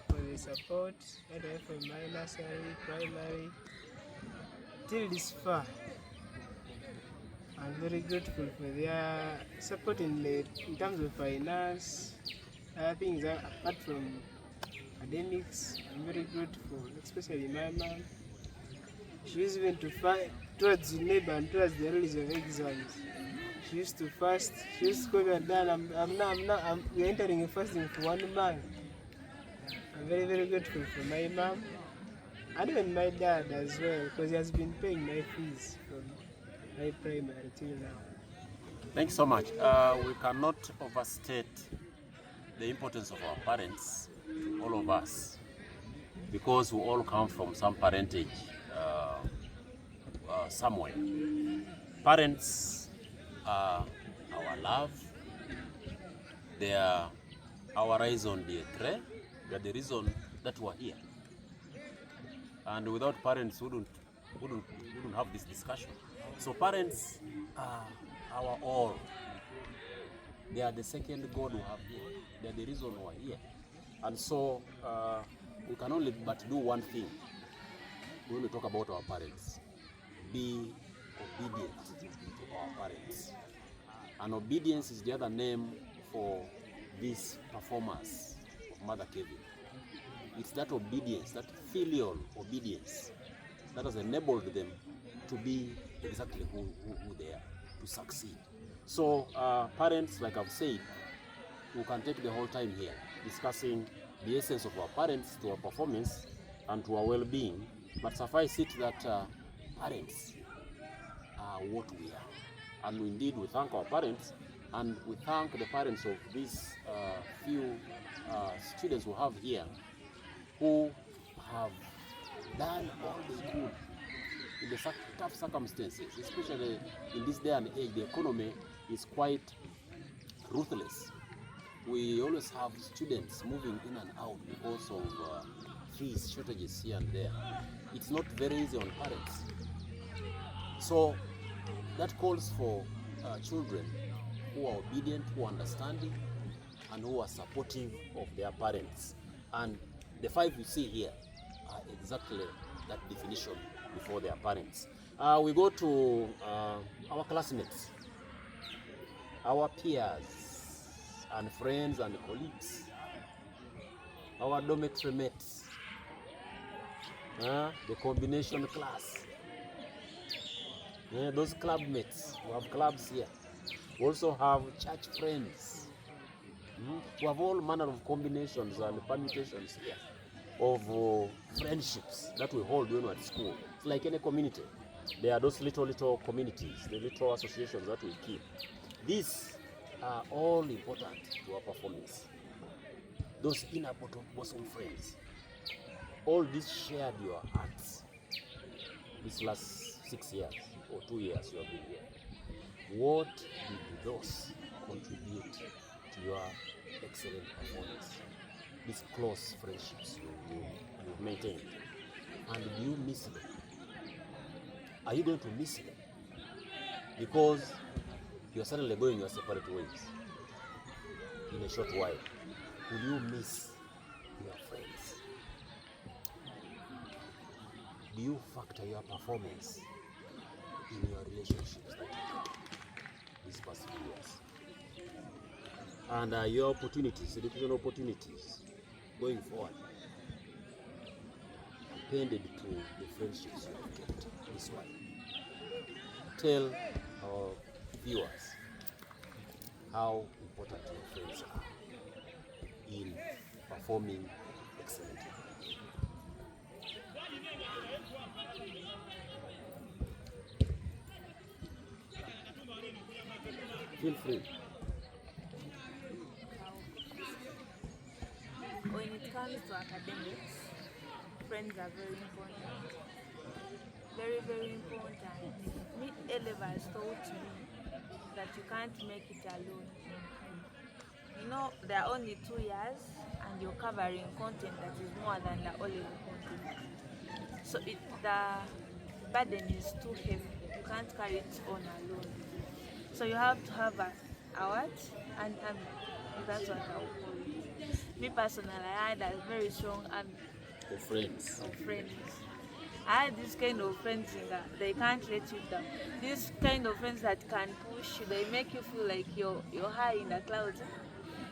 for the support that I have from my nursery, primary, till this far. I'm very grateful for their support in terms of finance, other things apart from academics. I'm very grateful, especially my mom. She used even to fight towards UNEB and towards the release of exams. She used to fast. She used to call me, Dan, we're entering a fasting for 1 month. I'm very grateful for my mom and even my dad as well, because he has been paying my fees from my primary till now. Thank you so much. We cannot overstate the importance of our parents, all of us, because we all come from some parentage somewhere. Parents are our love, they are our raison d'etre, they are the reason that we are here. And without parents, we wouldn't have this discussion. So parents are our all. They are the second God we have here. They are the reason we are here. And so we can only but do one thing when we talk about our parents: be obedient to our parents. And obedience is the other name for these performers of Mother Kevin. It's that obedience, that filial obedience, that has enabled them to be exactly who they are, to succeed. So parents, like I've said, we can take the whole time here discussing the essence of our parents to our performance and to our well-being. But suffice it that parents are what we are. And indeed, we thank our parents, and we thank the parents of these few students we have here who have done all they could in the tough circumstances, especially in this day and age. The economy is quite ruthless. We always have students moving in and out because of fees shortages here and there. It's not very easy on parents. So that calls for children who are obedient, who are understanding, and who are supportive of their parents. And the 5 you see here are exactly that definition before their parents. We go to our classmates, our peers and friends and colleagues, our dormitory mates, the combination class, those club mates. We have clubs here. We also have church friends. We have all manner of combinations and permutations here of friendships that we hold when we're at school. It's like any community. There are those little communities, the little associations that we keep. These are all important to our performance. Those inner bosom friends. All these shared your hearts these last 6 years or 2 years you have been here. What did those contribute to your excellent performance? These close friendships you've maintained. And do you miss them? Are you going to miss them? Because you're suddenly going your separate ways in a short while. Will you miss your friends? Do you factor your performance in your relationships that you have these past few years? And your opportunities, educational opportunities going forward, depended to the friendships you have kept this while. Tell our viewers how important your friends are in performing excellently. Feel free. When it comes to academics, friends are very important. Very, very important. Me, A-levels taught me that you can't make it alone. You know, there are only 2 years and you're covering content that is more than the O-level content. So the burden is too heavy. You can't carry it on alone. So you have to have a what? An army. That's what I would call it. Me personally, I had a very strong army Of friends. of friends. I had this kind of friends that they can't let you down. This kind of friends that can push you, they make you feel like you're high in the clouds.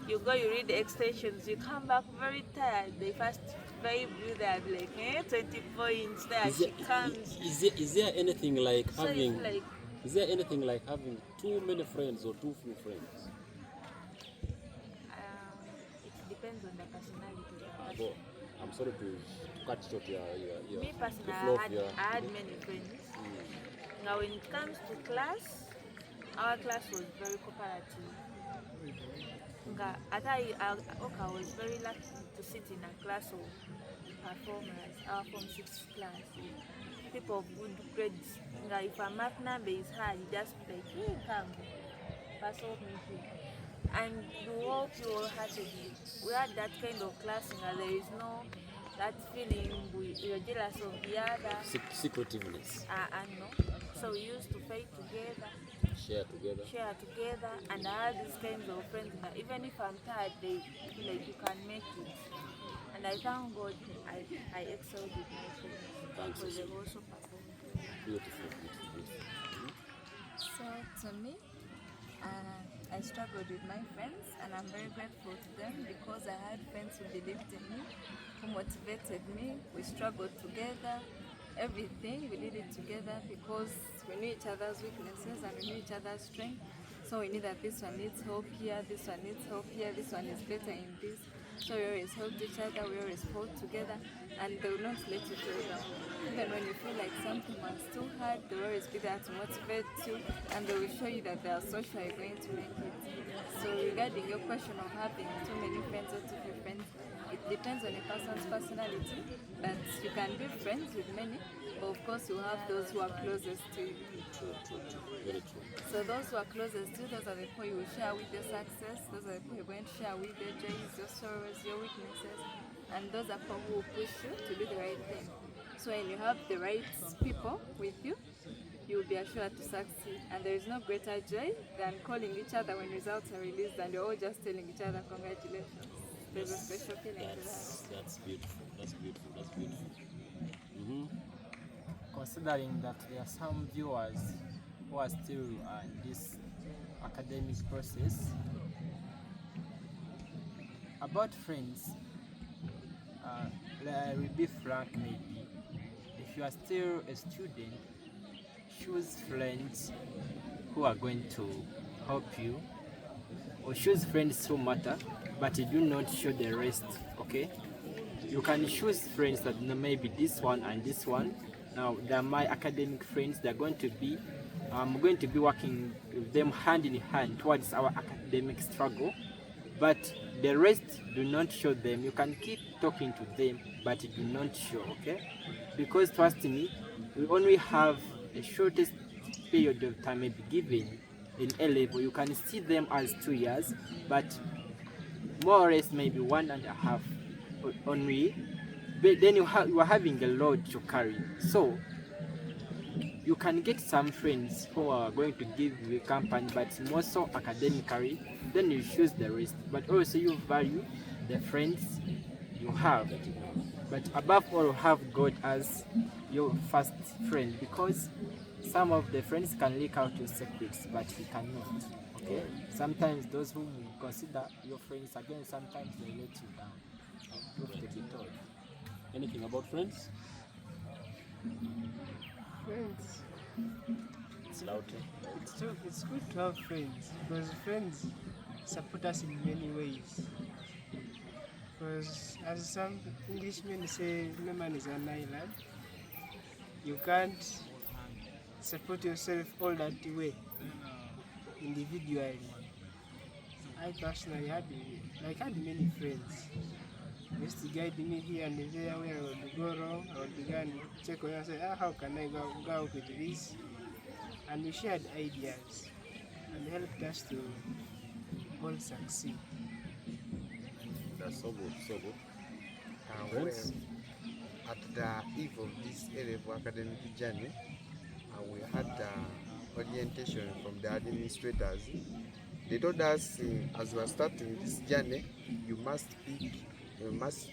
You go, you read the extensions, you come back very tired. They first vibe you there, be like, 20 points there, she comes. Is there anything like So having it's like, is there anything like having too many friends or too few friends? it depends on the personality of the person. Well, I'm sorry to cut short your Me personally, the flow of your I had many friends. Now when it comes to class, our class was very cooperative. I was very lucky to sit in a class of performers, our Form 6 class. People of good grades. If a math number is hard, you just be like, hey, come, pass off me here. And you work wholeheartedly. We had that kind of class, there is no that feeling you're jealous of the other. secretiveness. No. So we used to fight together, Share together. and I had these kinds of friends that even if I'm tired, they feel like you can make it. And I thank God I excelled with my friends. Thanks. Because they also performed. Beautiful. So to me, I struggled with my friends, and I'm very grateful to them because I had friends who believed in me, who motivated me. We struggled together. Everything we did it together because we knew each other's weaknesses and we knew each other's strengths. So we knew that this one needs help here, this one needs help here, this one is better in this. So we always help each other, we always hold together, and they will not let you feel down. Even when you feel like something was too hard, they will always be there to motivate you, and they will show you that they are so sure you're going to make it. So regarding your question of having too many friends or too few friends, it depends on a person's personality, but you can be friends with many, but of course you have those who are closest to you. True, very true. So those who are closest to you, those are the people you will share with your success, those are the people you're going to share with your joys, your sorrows, your weaknesses, and those are people who will push you to do the right thing. So when you have the right people with you, you will be assured to succeed. And there is no greater joy than calling each other when results are released and you're all just telling each other congratulations. There's a special feeling to that. That's beautiful. That's beautiful. That's beautiful. Considering that there are some viewers who are still in this academic process, about friends, I will be frank maybe. If you are still a student, choose friends who are going to help you, or choose friends who matter, but you do not show the rest, okay? You can choose friends that maybe this one and this one. Now, they're my academic friends. They're going to be, I'm going to be working with them hand in hand towards our academic struggle. But the rest, do not show them. You can keep talking to them, but do not show, okay? Because trust me, we only have a shortest period of time maybe given in A level. You can see them as 2 years, but more or less maybe 1.5 only. But then you are having a load to carry. So you can get some friends who are going to give you a company, but more so academically, then you choose the rest. But also you value the friends you have. But above all, have God as your first friend, because some of the friends can leak out your secrets, but you cannot. Okay? Sometimes those whom you consider your friends, again, sometimes they let you down. Truth to be told. Anything about friends? Friends. It's loud. It's good to have friends, because friends support us in many ways. Because as some Englishmen say, no man is an island. You can't support yourself all that way individually. I personally had many friends. They used to guide me here and there where I would go wrong. I would begin to check on and say, how can I go out with this? And we shared ideas and helped us to all succeed. That's so good, so good. Well, at the eve of this A-level academic journey, we had orientation from the administrators. They told us as we are starting this journey, you must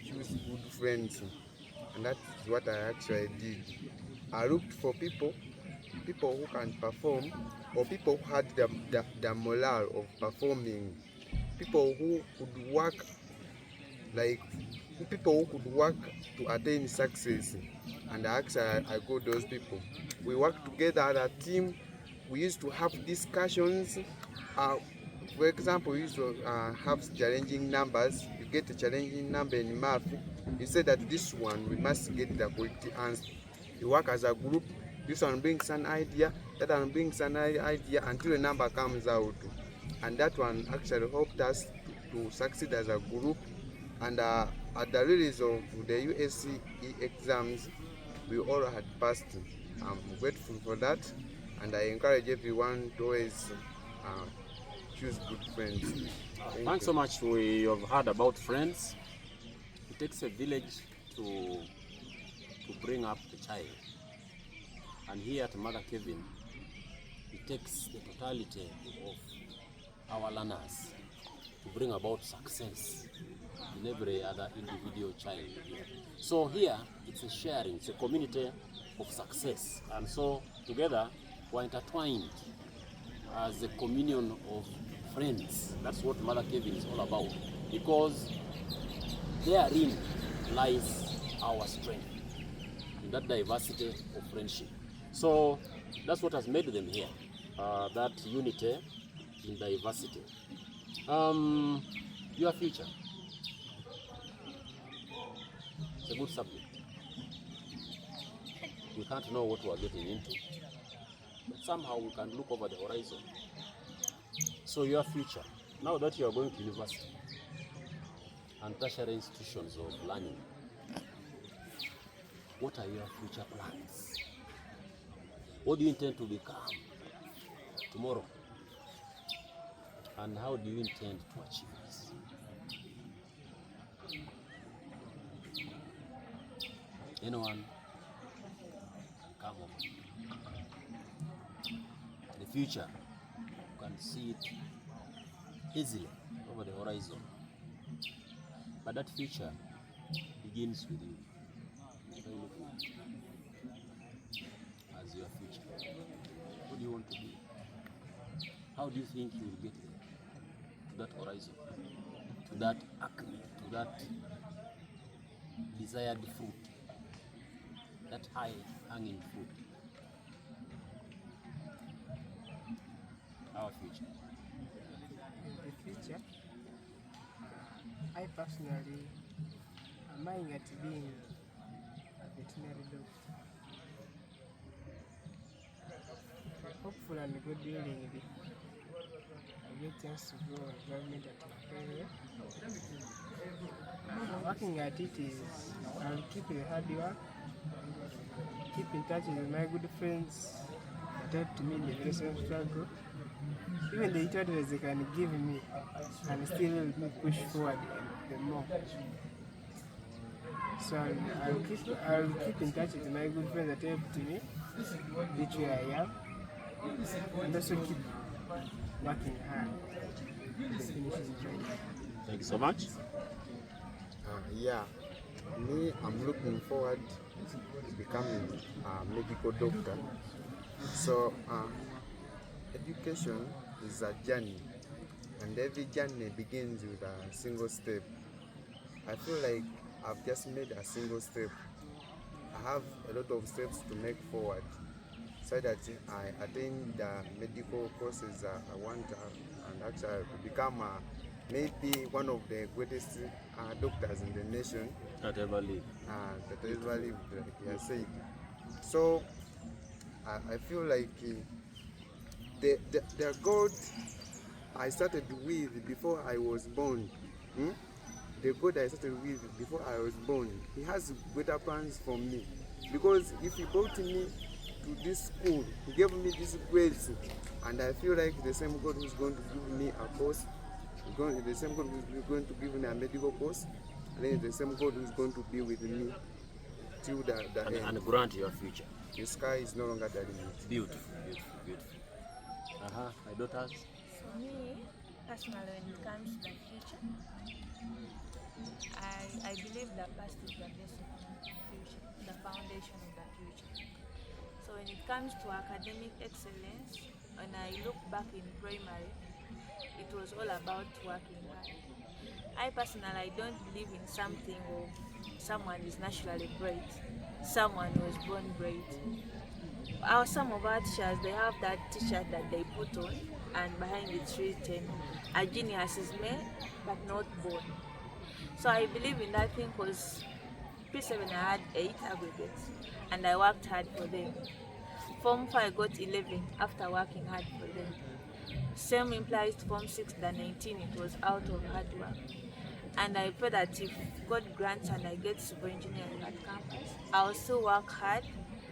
choose good friends, and that is what I actually did. I looked for people who can perform, or people who had the morale of performing, people who could work to attain success. And actually I got those people. We worked together as a team. We used to have discussions. For example, we used to have challenging numbers. You get a challenging number in math, you say that this one we must get the correct answer. You work as a group. This one brings an idea, that one brings an idea until a number comes out. And that one actually helped us to succeed as a group. And at the release of the USCE exams, we all had passed. I'm grateful for that, and I encourage everyone to always choose good friends. Thanks so much. We have heard about friends. It takes a village to bring up the child. And here at Mother Kevin, it takes the totality of our learners to bring about success in every other individual child here. So here, it's a sharing, it's a community of success. And so together, we're intertwined as a communion of friends. That's what Mother Kevin is all about. Because therein lies our strength, in that diversity of friendship. So that's what has made them here, that unity in diversity. Your future. It's a good subject. We can't know what we are getting into, but somehow we can look over the horizon. So your future, now that you are going to university and tertiary institutions of learning, what are your future plans? What do you intend to become tomorrow? And how do you intend to achieve this? Anyone come over. The future, you can see it easily over the horizon. But that future begins with you. What are you looking at as your future? What do you want to be? How do you think you will get there? To that horizon, to that acme, to that desired fruit, that high hanging fruit. Our future. In the future, I personally am aiming at being a veterinary doctor. Hopeful and God willing, I get a chance to go on government at area. Working at it is, I'll keep the hard work, keep in touch with my good friends that helped me in the very same struggle. Even the little advice they can give me and still help me push forward the more. So I'll keep in touch with my good friends that helped me reach where I am, and also keep working hard to finish the job. Thank you so much. Yeah, me, I'm looking forward to becoming a medical doctor. So, education is a journey, and every journey begins with a single step. I feel like I've just made a single step. I have a lot of steps to make forward so that I attain the medical courses I want and actually to become maybe one of the greatest doctors in the nation That ever live. that ever lived, like you have said. So I feel like the God I started with before I was born, the God I started with before I was born, He has greater plans for me. Because if He brought me to this school, He gave me this grades, and I feel like the same God who's going to give me a course, the same God who's going to give me a medical course, and then the same God who's going to be with me till the end. And grant your future. The sky is no longer the limit. Beautiful, beautiful, beautiful. My daughters. For me, personally, when it comes to the future, I believe the past is the best of the future, the foundation of the future. So when it comes to academic excellence, when I look back in primary, it was all about working hard. I personally, I don't believe in something of someone is naturally bright, someone was born bright. Some of our teachers, they have that t-shirt that they put on, and behind it's written, a genius is made but not born. So I believe in that thing because P7 I had 8 aggregates and I worked hard for them. Form 4 I got 11 after working hard for them. Same implies to Form 6 the 19, it was out of hard work. And I pray that if God grants and I get civil engineering at campus, I'll still work hard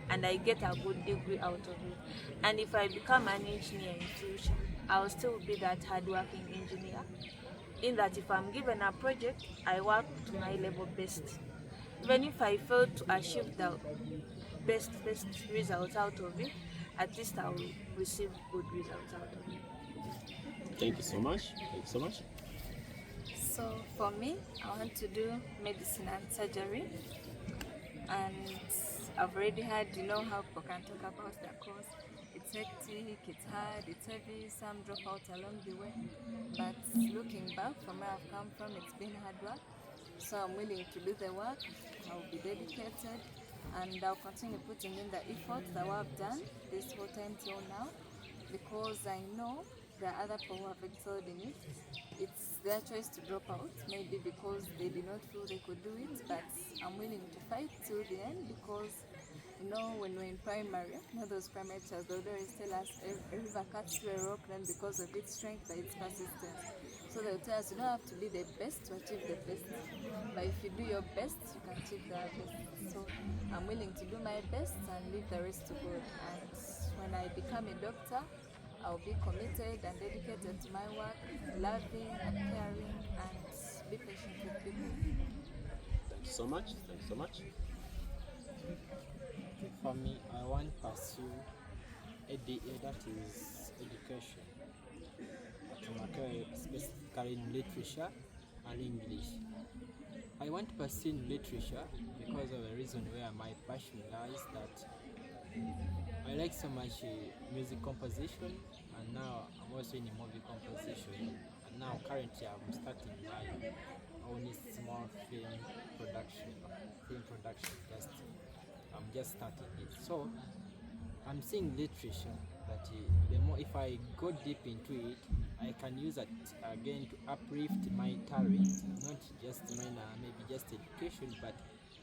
and I get a good degree out of it. And if I become an engineer in future, I'll still be that hard-working engineer. In that if I'm given a project, I work to my level best. Even if I fail to achieve the best results out of it, at least I will receive good results out of it. Thank you so much. Thank you so much. So for me, I want to do medicine and surgery, and I've already heard, how people can talk about the course. It's hectic, it's hard, it's heavy, some drop out along the way. But looking back from where I've come from, it's been hard work. So I'm willing to do the work, I'll be dedicated, and I'll continue putting in the effort that I've done this whole time till now, because I know there are other people who have excelled in it. It's their choice to drop out, maybe because they did not feel they could do it, but I'm willing to fight till the end because, you know, when we're in primary, you know, those primary teachers, they would always tell us a river cuts through a rock not because of its strength, but its persistence. So they'll tell us you don't have to be the best to achieve the best, but if you do your best, you can achieve the best. So I'm willing to do my best and leave the rest to God. And when I become a doctor, I'll be committed and dedicated to my work, loving and caring, and be patient with people. Thank you so much. Thank you so much. For me, I want to pursue ADA, that is education, to my career, specifically in literature and English. I want to pursue in literature because of a reason where my passion lies, that I like so much music composition, and now I'm also in a movie composition, and now currently I'm starting my own small film production. I'm just starting it. So I'm seeing literature that the more if I go deep into it, I can use it again to uplift my talent, not just maybe just education, but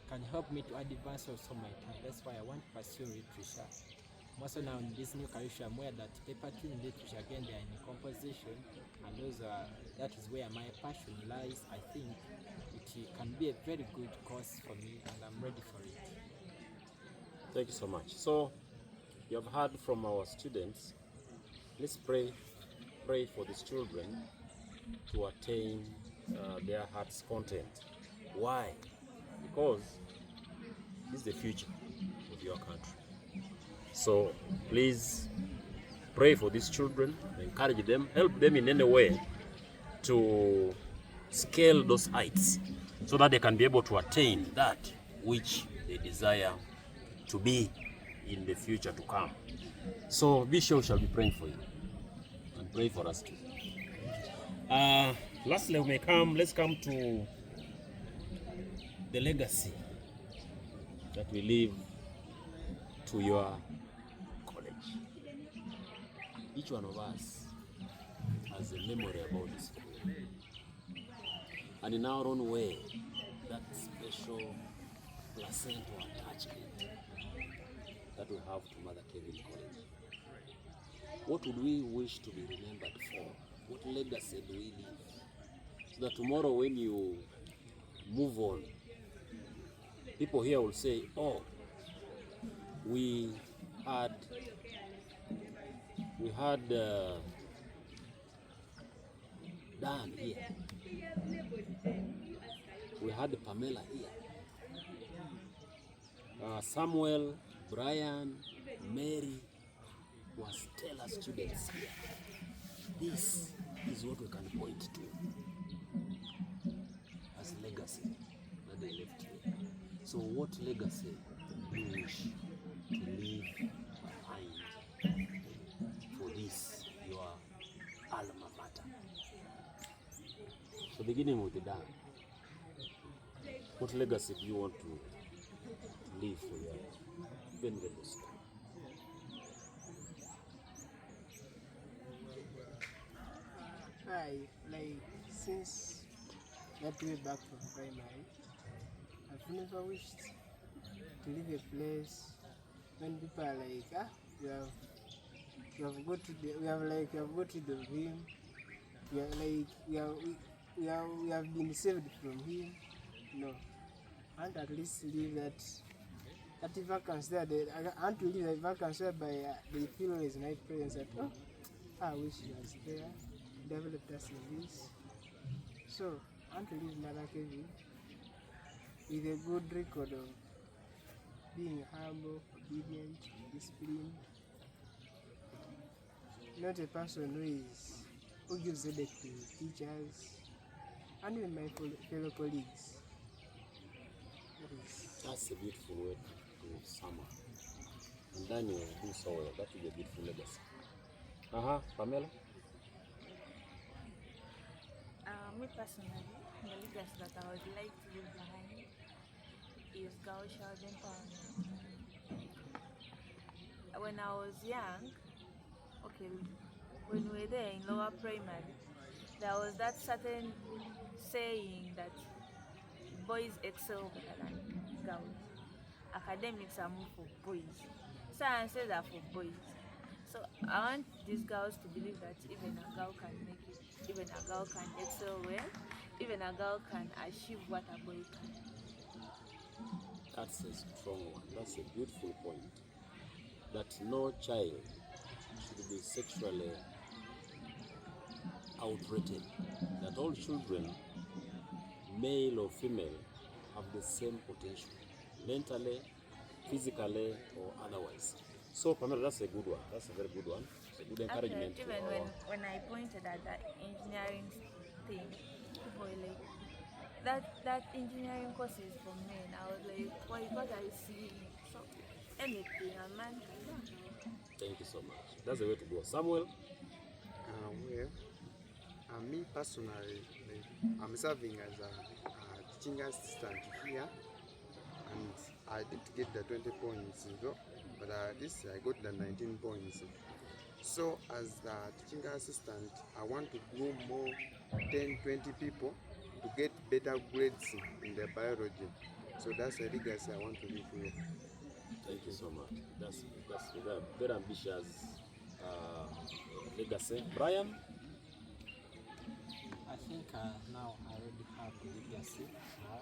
can help me to advance also my talent. That's why I want to pursue literature. I'm also now in this new curriculum where that paper 2 in literature, again they are in composition, and that is where my passion lies. I think it can be a very good course for me, and I'm ready for it. Thank you so much. So you have heard from our students. Let's pray for these children to attain their heart's content. Why? Because this is the future of your country. So please pray for these children, encourage them, help them in any way to scale those heights so that they can be able to attain that which they desire to be in the future to come. So Bishop shall be praying for you and pray for us too. Lastly, let's come to the legacy that we leave to your college. Each one of us has a memory about this school. And in our own way, that special placental attachment that we have to Mother Kevin College. What would we wish to be remembered for? What legacy do we leave? So that tomorrow when you move on, people here will say, oh, we had Dan here. We had Pamela here. Samuel, Brian, Mary were stellar students here. This is what we can point to as legacy that they left here. So what legacy do you wish to leave behind for this, your alma mater? So beginning with the Dan, what legacy do you want to leave for your venerable school? Since that way back from primary, I've never wished to leave a place when people are like, we have got rid of him. We have been saved from him. No, I want to at least leave that vacancy there. I want to leave that vacancy whereby they feel is my presence that, oh, I wish he was there, developed us in this. So I want to leave Mother Kevin with a good record of being humble, obedient, disciplined, not a person who gives headache to teachers and even my fellow colleagues. That's a beautiful way to sum up. And then you do so well. That is a beautiful legacy. Pamela? Me personally, the legacy that I would like to leave behind is girl child empowerment. When I was young, when we were there in lower primary, there was that certain saying that boys excel better than girls. Academics are more for boys. Sciences are for boys. So I want these girls to believe that even a girl can make it, even a girl can excel well, even a girl can achieve what a boy can. That's a strong one. That's a beautiful point. That no child should be sexually outrated. That all children, male or female, have the same potential, mentally, physically, or otherwise. So, Pamela, that's a good one. That's a very good one. It's a good encouragement. Actually, even when I pointed at that engineering thing, people were like, that engineering course is for men. I was like, what are you seeing? So anything a man can do. Thank you so much. That's the way to go. Samuel? Me personally, I'm serving as a teaching assistant here, and I did get the 20 points, but this I got the 19 points. So as the teaching assistant, I want to grow more 10, 20 people to get better grades in the biology. So that's a legacy I want to leave here. Thank you so much. That's a very ambitious legacy. Brian? I think now I already have a legacy now.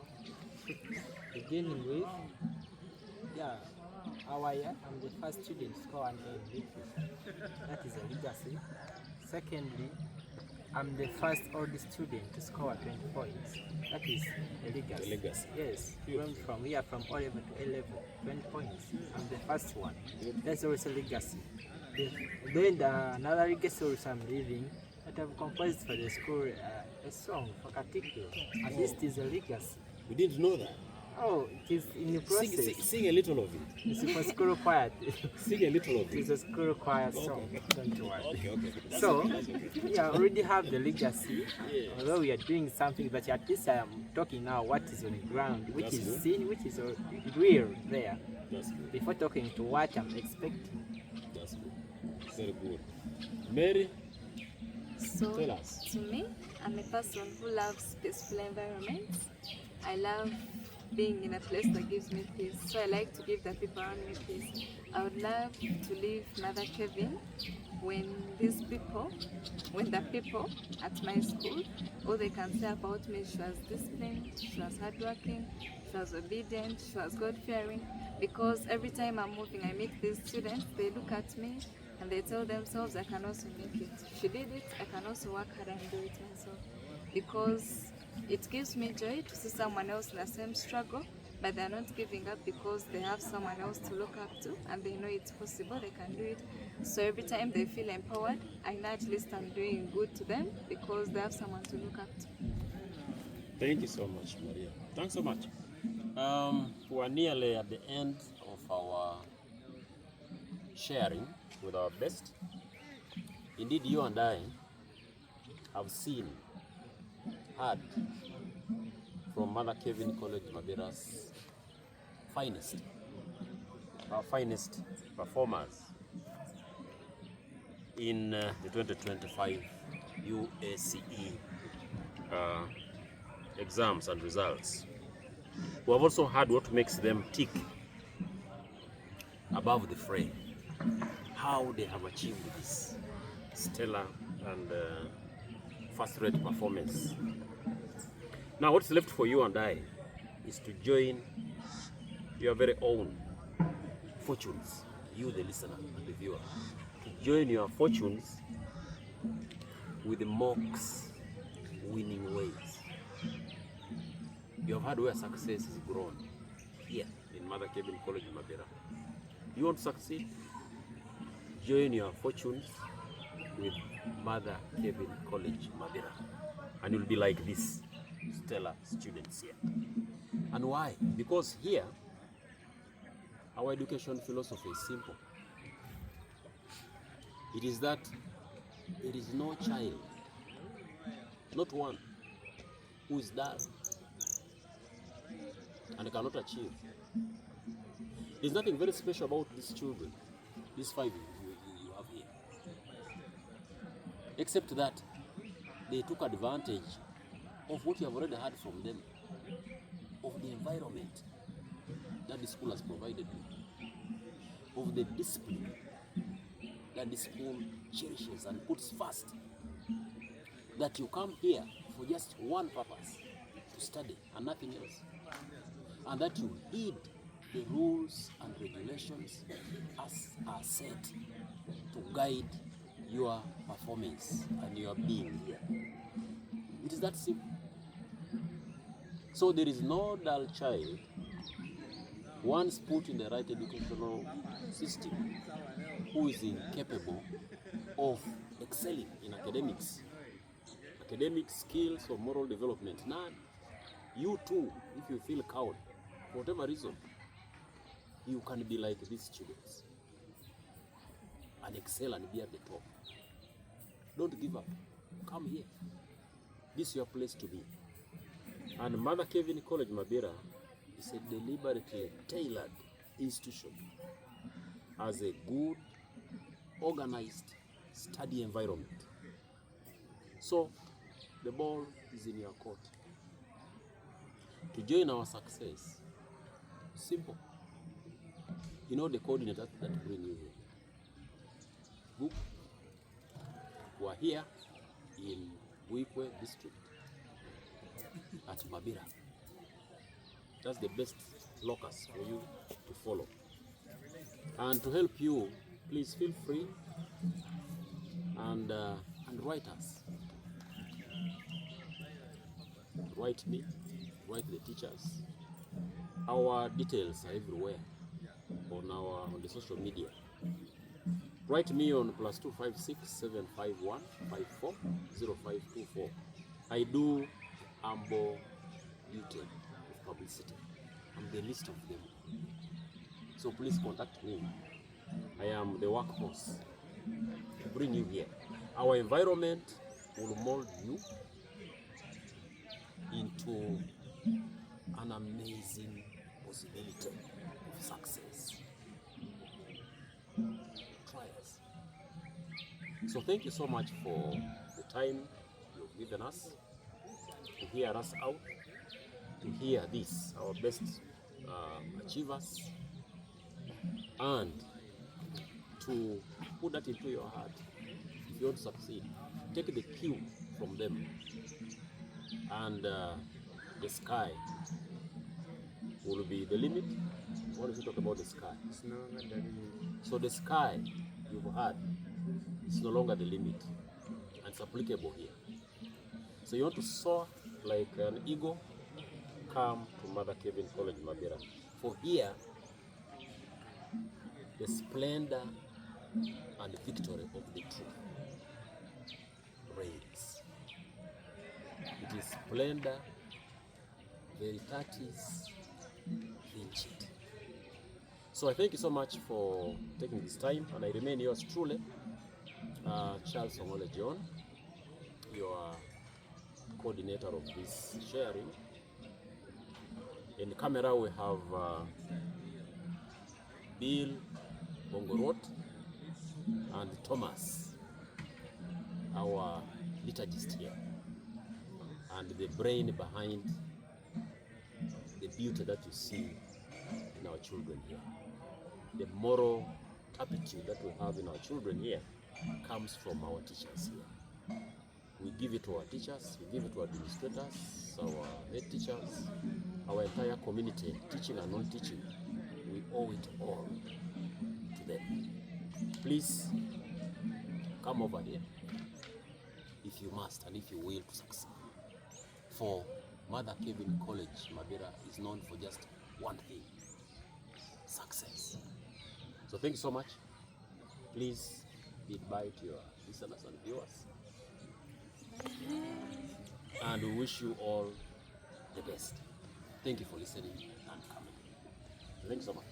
Beginning with, our year, I'm the first student to score an A in literature. That is a legacy. Secondly, I'm the first oldest student to score 20 points. That is a legacy. A legacy. Yes, from here, from O level to A level, 20 points. I'm the first one. That's also a legacy. Then another legacy also I'm leaving, that I've composed for the school a song for Cathedral. And this is a legacy. We didn't know that. Oh, it is in the process. Sing a little of it. It's for school choir. Sing a little of it. It's a school choir song. Don't worry. Okay. So, I already have the legacy. Yes. Although we are doing something, but at least I am talking now what is on the ground, which That's is good. seen, which is real there. That's good. Before talking to what I'm expecting. That's good. Very good. Mary, So, tell us. to me, I'm a person who loves peaceful environments. I love being in a place that gives me peace. So I like to give the people around me peace. I would love to leave Mother Kevin when the people at my school, all they can say about me, she was disciplined, she was hardworking, she was obedient, she was God-fearing. Because every time I'm moving, I meet these students, they look at me and they tell themselves, I can also make it. She did it, I can also work hard and do it myself. Because it gives me joy to see someone else in the same struggle, but they're not giving up because they have someone else to look up to and they know it's possible, they can do it. So every time they feel empowered, I know at least I'm doing good to them because they have someone to look up to. Thank you so much, Maria. Thanks so much. We are nearly at the end of our sharing with our best. Indeed, you and I have seen, heard from Mother Kevin College MABIRA's finest, our finest performers in the 2025 UACE exams and results. We have also heard what makes them tick above the fray, how they have achieved this stellar and first-rate performance. Now, what's left for you and I is to join your very own fortunes, you the listener and the viewer, to join your fortunes with the MOK's winning ways. You have heard where success is grown, here in Mother Kevin College MABIRA. You want to succeed? Join your fortunes with Mother Kevin College MABIRA, and you'll be like this stellar students here. And why? Because here, our education philosophy is simple. It is that there is no child, not one, who is dull and cannot achieve. There's nothing very special about these children, these five you have here. except that they took advantage of what you have already heard from them, of the environment that the school has provided you, of the discipline that the school cherishes and puts first, that you come here for just one purpose, to study and nothing else, and that you heed the rules and regulations as are set to guide your performance and your being here. It is that simple. So there is no dull child once put in the right educational system who is incapable of excelling in academics, academic skills or moral development. None. You too, if you feel cowed, for whatever reason, you can be like these students and excel and be at the top. Don't give up. Come here. This is your place to be. And Mother Kevin College MABIRA is a deliberately tailored institution as a good, organized study environment. So the ball is in your court. To join our success, simple. You know the coordinator that bring you here. Book. We are here in Wikwe district at MABIRA. That's the best locus for you to follow. And to help you, please feel free and write us. Write me, write the teachers. Our details are everywhere on the social media. Write me on +256 751 54 0524. I do ample duty of publicity. I'm the least of them. So please contact me. I am the workhorse to bring you here. Our environment will mold you into an amazing possibility of success. Try us. So thank you so much for the time you've given us to hear us out, to hear this, our best achievers, and to put that into your heart. If you want to succeed, take the cue from them, and the sky will be the limit. What if you talk about the sky? It's no longer the limit. So the sky you've had is no longer the limit, and it's applicable here. So you want to soar like an eagle? Come to Mother Kevin College MABIRA. For here, the splendor and victory of the truth reigns. It is splendor, veritatis vincit. So I thank you so much for taking this time, and I remain yours truly, Charles Ongole John, your coordinator of this sharing. In the camera we have Bill Bongorot and Thomas, our liturgist here, and the brain behind the beauty that you see in our children here. The moral aptitude that we have in our children here comes from our teachers here. We give it to our teachers, we give it to our administrators, our head teachers, our entire community, teaching and non-teaching. We owe it all to them. Please come over here if you must and if you will to succeed. For Mother Kevin College MABIRA is known for just one thing: success. So thank you so much. Please bid bye to your listeners and viewers. And we wish you all the best. Thank you for listening and coming. Thanks so much.